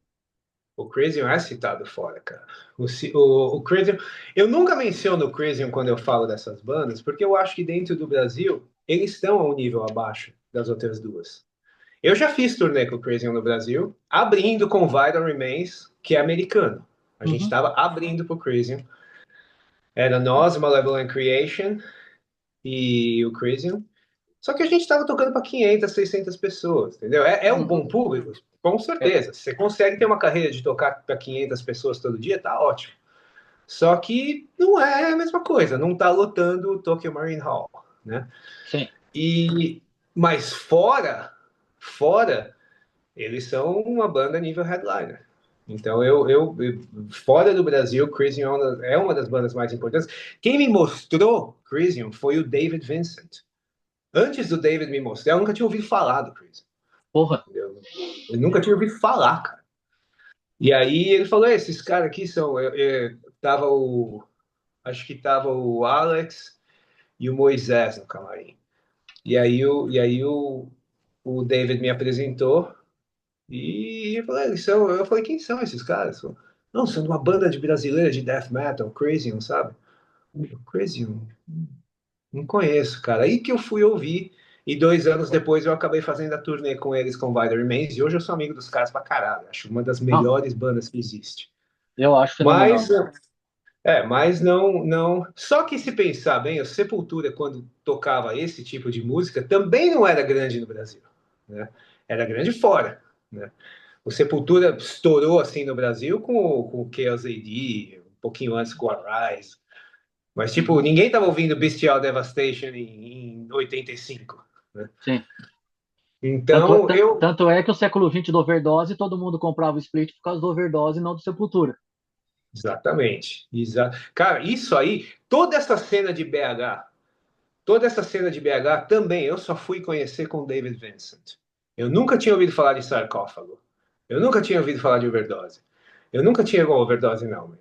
O Crisium é citado fora, cara. O Crisium. Eu nunca menciono o Crisium quando eu falo dessas bandas, porque eu acho que dentro do Brasil eles estão a um nível abaixo das outras duas. Eu já fiz turnê com o Crazy no Brasil, abrindo com Vital Remains, que é americano. A gente
Uhum.
estava abrindo pro Crazy. Era nós, Malevolent Creation e o Crazy. Só que a gente estava tocando para 500, 600 pessoas, entendeu? É um
Uhum.
bom público? Com
É,
certeza. Se você consegue ter uma carreira de tocar para 500 pessoas todo dia, tá ótimo. Só que não é a mesma coisa, não tá lotando o Tokyo Marine Hall, né?
sim.
E mas fora, eles são uma banda nível headliner. Então fora do Brasil, Crisium é uma das bandas mais importantes. Quem me mostrou Crisium foi o David Vincent. Antes do David me mostrar, eu nunca tinha ouvido falar do Crisium.
Porra.
Eu nunca tinha ouvido falar, cara. E aí ele falou: esses caras aqui são. Tava acho que tava o Alex e o Moisés no camarim. E aí o David me apresentou e eu falei, quem são esses caras? Não, são de uma banda de brasileira de death metal, Crazium, sabe? Crazium, não conheço, cara. Aí que eu fui ouvir, e 2 anos depois eu acabei fazendo a turnê com eles com Vital Remains, e hoje eu sou amigo dos caras pra caralho. Acho uma das
Não,
melhores bandas que existe.
eu acho fenomenal.
Mas mas não. Só que se pensar bem, o Sepultura, quando tocava esse tipo de música, também não era grande no Brasil, né? Era grande fora, né? O Sepultura estourou assim no Brasil com o Chaos AD, um pouquinho antes com o Arise. Mas, tipo,
Uhum.
ninguém tava ouvindo Bestial Devastation em 85, né?
Sim.
Então,
Tanto é que o século XX do Overdose, todo mundo comprava o Split por causa do Overdose e não do Sepultura.
Exatamente. Cara, isso aí, toda essa cena de BH também eu só fui conhecer com David Vincent. Eu nunca tinha ouvido falar de sarcófago. Eu nunca tinha ouvido falar de overdose. Eu nunca tinha overdose, não.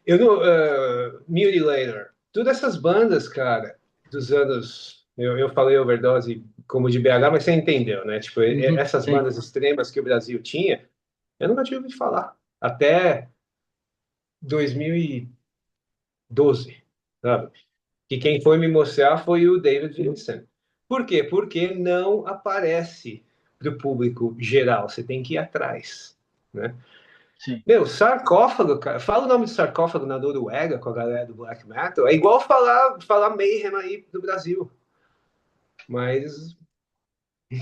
Eu não. Mutilator. Todas essas bandas, cara, dos anos. Eu falei overdose como de BH, mas você entendeu, né? Tipo,
Uhum.
essas
Sim.
bandas extremas que o Brasil tinha, eu nunca tinha ouvido falar. Até 2012, sabe? Que quem foi me mostrar foi o David Vincent. Por quê? Porque não aparece para o público geral, você tem que ir atrás, né?
Sim.
Meu, sarcófago, cara, fala o nome de sarcófago na Noruega com a galera do black metal, é igual falar Mayhem aí do Brasil, mas,
É,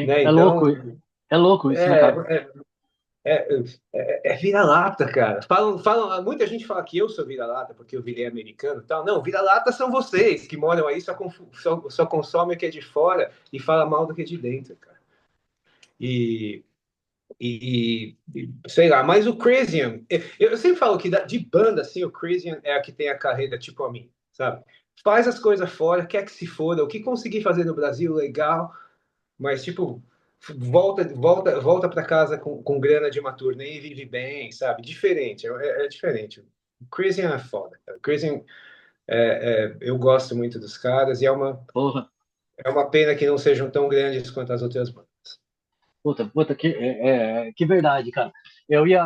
né,
é louco.
então,
É louco isso, né,
é,
cara?
é, é vira-lata, cara. Muita gente fala que eu sou vira-lata porque eu virei americano e tal. Não, vira-lata são vocês que moram aí, só consomem o que é de fora e fala mal do que é de dentro, cara. E, sei lá, mas o Crisium, eu sempre falo que de banda, assim, o Crisium é a que tem a carreira tipo a mim, sabe? Faz as coisas fora, quer que se foda, o que conseguir fazer no Brasil, legal, mas, tipo, volta para casa com grana de uma turnê e vive bem, sabe? Diferente, é diferente. O Crisium é foda, cara. O Crisium, eu gosto muito dos caras e
Porra.
é uma pena que não sejam tão grandes quanto as outras bandas.
Puta, que verdade, cara. Eu ia,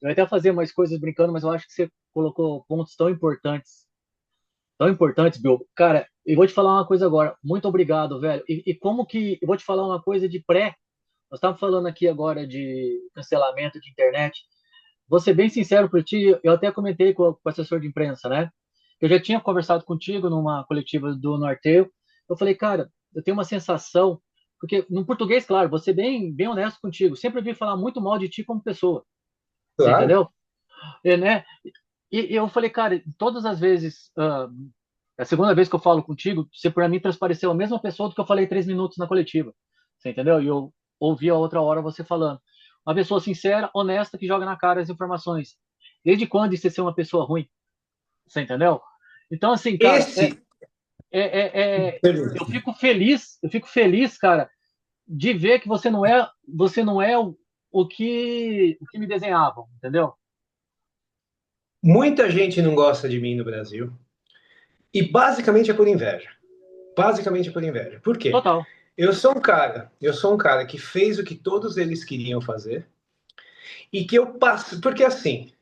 eu ia até fazer mais coisas brincando, mas eu acho que você colocou pontos tão importantes, Bill. Cara, eu vou te falar uma coisa agora. Muito obrigado, velho. E como que, eu vou te falar uma coisa de pré. Nós estamos falando aqui agora de cancelamento de internet. Vou ser bem sincero para ti, eu até comentei com o assessor de imprensa, né? Eu já tinha conversado contigo numa coletiva do Norteio. Eu falei, cara, eu tenho uma sensação, porque no português, claro, vou ser bem honesto contigo. Sempre ouvi falar muito mal de ti como pessoa, você
Claro.
entendeu? Né? E eu falei, cara, todas as vezes, é a segunda vez que eu falo contigo, você para mim transpareceu a mesma pessoa do que eu falei 3 minutos na coletiva, você entendeu? E eu ouvi a outra hora você falando. Uma pessoa sincera, honesta, que joga na cara as informações. Desde quando isso é ser uma pessoa ruim? Você entendeu? Então, assim, cara,
Esse.
eu fico feliz, cara, de ver que você não é o que me desenhavam, entendeu?
Muita gente não gosta de mim no Brasil. E basicamente é por inveja. Basicamente é por inveja. Por quê?
Total.
Eu sou um cara que fez o que todos eles queriam fazer e que eu passo, porque assim,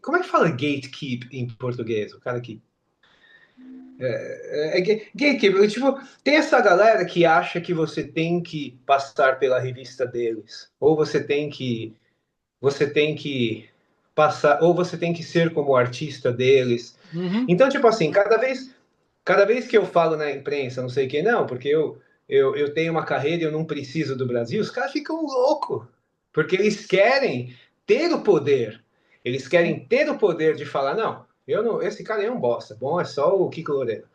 como é que fala gatekeep em português? O cara que Gatekeeper, tipo, tem essa galera que acha que você tem que passar pela revista deles, ou você tem que passar, ou você tem que ser como o artista deles.
Uhum.
Então, tipo assim, cada vez que eu falo na imprensa, não sei o que, não, porque eu tenho uma carreira e eu não preciso do Brasil, os caras ficam loucos, porque eles querem ter o poder. Eles querem ter o poder de falar, não, eu não, esse cara aí é um bosta, bom é só o Kiko Loureiro.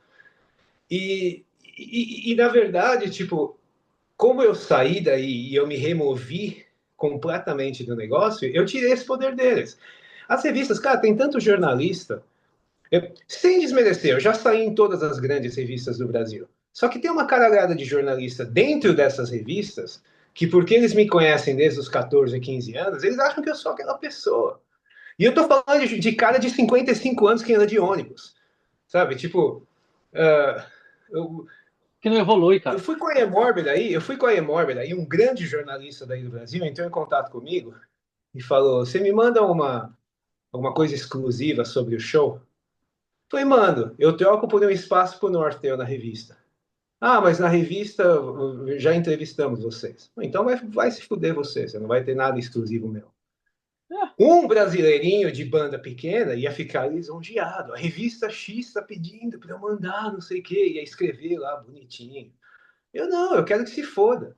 E na verdade, tipo, como eu saí daí e eu me removi completamente do negócio, eu tirei esse poder deles. As revistas, cara, tem tanto jornalista. Sem desmerecer, eu já saí em todas as grandes revistas do Brasil. Só que tem uma caralhada de jornalista dentro dessas revistas que, porque eles me conhecem desde os 14, 15 anos, eles acham que eu sou aquela pessoa. E eu tô falando de cara de 55 anos que anda de ônibus, sabe? Tipo, uh, eu,
Que não evolui,
eu
cara.
fui com a Emorber aí, eu fui com a Emorber aí, um grande jornalista daí do Brasil entrou em contato comigo e falou: "Você me manda alguma coisa exclusiva sobre o show?" Falei: "Mando, eu troco por um espaço pro Norte na revista." "Ah, mas na revista já entrevistamos vocês." "Então vai se fuder você não vai ter nada exclusivo meu."
É,
Um brasileirinho de banda pequena ia ficar lisonjeado. A revista X está pedindo para eu mandar não sei o quê, ia escrever lá bonitinho. Eu não, eu quero que se foda.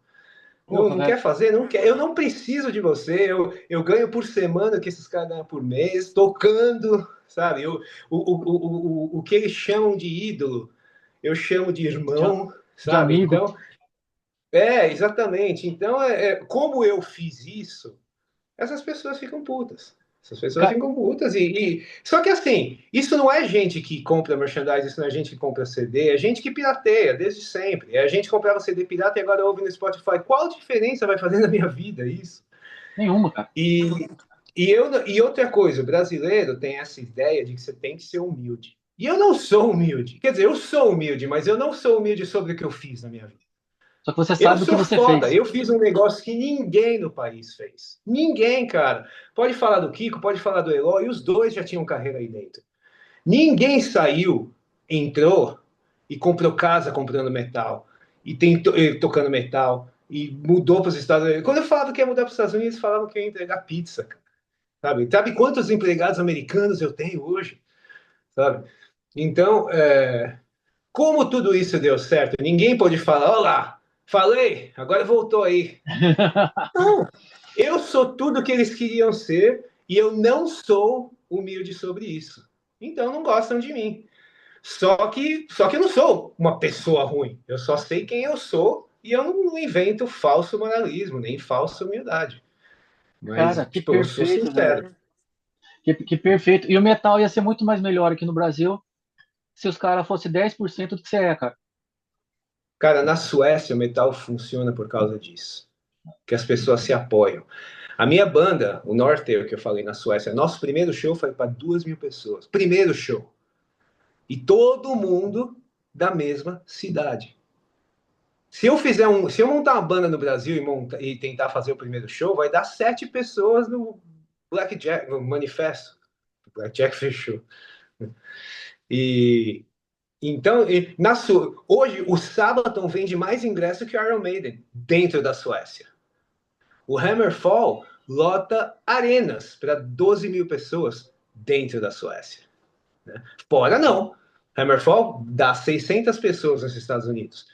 Não,
porra,
não
velho.
quer fazer? Não quer. Eu não preciso de você. Eu ganho por semana o que esses caras ganham por mês, tocando, sabe? O que eles chamam de ídolo, eu chamo de
De,
irmão,
de
sabe?
amigo.
Então, exatamente. Então, como eu fiz isso, essas pessoas ficam putas. Essas pessoas
Ca-
ficam putas. Só que assim, isso não é gente que compra merchandise, isso não é gente que compra CD, é gente que pirateia desde sempre. É a gente que comprava CD pirata e agora ouve no Spotify. Qual diferença vai fazer na minha vida isso?
Nenhuma, cara.
E, e outra coisa, o brasileiro tem essa ideia de que você tem que ser humilde. E eu não sou humilde. Quer dizer, eu sou humilde, mas eu não sou humilde sobre o que eu fiz na minha vida.
Só que você
Eu
sabe o que
sou
você
foda,
fez.
eu fiz um negócio que ninguém no país fez. Ninguém, cara. Pode falar do Kiko, pode falar do Eloy, os dois já tinham carreira aí dentro. Ninguém saiu, entrou e comprou casa comprando metal, e tocando metal, e mudou para os Estados Unidos. Quando eu falava que ia mudar para os Estados Unidos, falavam que ia entregar pizza, sabe? Sabe quantos empregados americanos eu tenho hoje, sabe? Então, como tudo isso deu certo, ninguém pode falar, olá, falei, agora voltou aí. Não, eu sou tudo que eles queriam ser e eu não sou humilde sobre isso. Então não gostam de mim. Só que eu não sou uma pessoa ruim. Eu só sei quem eu sou e eu não invento falso moralismo, nem falsa humildade.
Cara,
Mas,
que
tipo, eu sou
perfeito, velho.
sincero.
Que perfeito. E o metal ia ser muito mais melhor aqui no Brasil se os caras fossem 10% do que você é, cara.
Cara, na Suécia o metal funciona por causa disso. Que as pessoas se apoiam. A minha banda, o Norte, que eu falei na Suécia, nosso primeiro show foi para 2.000 pessoas. Primeiro show. E todo mundo da mesma cidade. Se eu montar uma banda no Brasil e tentar fazer o primeiro show, vai dar 7 pessoas no Blackjack, no Manifesto. O Blackjack fechou. E então, hoje o Sabaton vende mais ingresso que o Iron Maiden dentro da Suécia. O Hammerfall lota arenas para 12.000 pessoas dentro da Suécia. Né? Fora não. Hammerfall dá 600 pessoas nos Estados Unidos,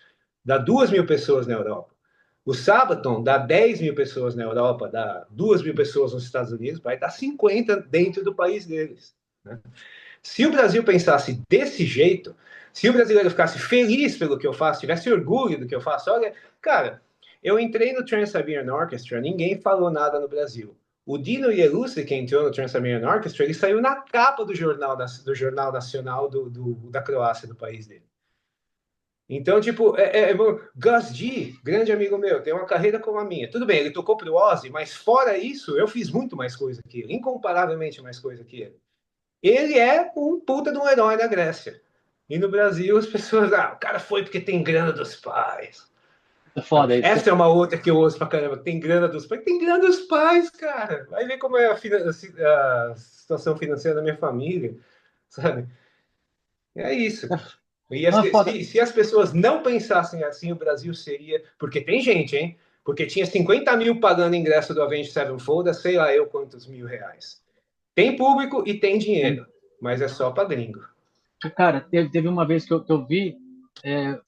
dá 2.000 pessoas na Europa. O Sabaton dá 10.000 pessoas na Europa, dá 2.000 pessoas nos Estados Unidos, vai dar 50 dentro do país deles. Né? Se o Brasil pensasse desse jeito, se o brasileiro ficasse feliz pelo que eu faço, tivesse orgulho do que eu faço, olha, cara, eu entrei no Trans-Siberian Orchestra, ninguém falou nada no Brasil. O Dino Ielusi, que entrou no Trans-Siberian Orchestra, ele saiu na capa do jornal nacional da Croácia, do país dele. Então, tipo, Gus G, grande amigo meu, tem uma carreira como a minha. Tudo bem, ele tocou pro Ozzy, mas fora isso, eu fiz muito mais coisa que ele, incomparavelmente mais coisa que ele. Ele é um puta de um herói da Grécia. E no Brasil as pessoas, o cara foi porque tem grana dos pais.
É foda isso.
Essa é uma outra que eu ouço pra caramba. Tem grana dos pais. Tem grana dos pais, cara. Vai ver como é a situação financeira da minha família, sabe? É isso, cara. E
Não é foda.
se as pessoas não pensassem assim, o Brasil seria. Porque tem gente, hein? Porque tinha 50 mil pagando ingresso do Avenged Sevenfold, sei lá eu quantos mil reais. Tem público e tem dinheiro, mas é só para gringo.
Cara, teve uma vez que eu vi,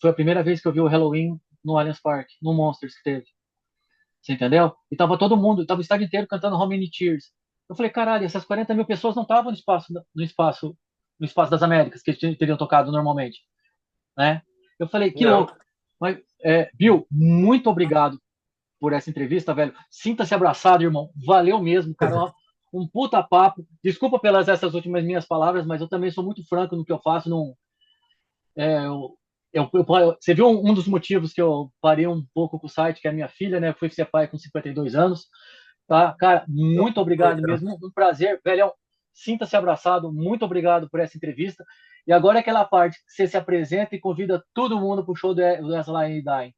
foi a primeira vez que eu vi o Halloween no Allianz Parque, no Monsters que teve. Você entendeu? E tava todo mundo, tava o estádio inteiro cantando How Many Tears. Eu falei, caralho, essas 40 mil pessoas não estavam no espaço das Américas, que eles teriam tocado normalmente, né? Eu falei, que
Não.
louco. Mas, Bill, muito obrigado por essa entrevista, velho. Sinta-se abraçado, irmão. Valeu mesmo, cara. Ó, um puta papo. Desculpa pelas essas últimas minhas palavras, mas eu também sou muito franco no que eu faço. Não, é, você viu um dos motivos que eu parei um pouco com o site, que é a minha filha, né? Eu fui ser pai com 52 anos. Tá? Cara, muito obrigado mesmo. Um prazer, velhão. Sinta-se abraçado. Muito obrigado por essa entrevista. E agora é aquela parte que você se apresenta e convida todo mundo pro show do As Line Dying.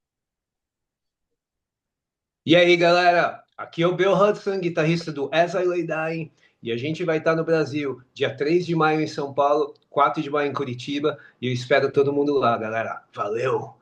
E aí, galera? Aqui é o Bill Hudson, guitarrista do As I Lay Dying, e a gente vai estar no Brasil, dia 3 de maio em São Paulo, 4 de maio em Curitiba, e eu espero todo mundo lá, galera. Valeu!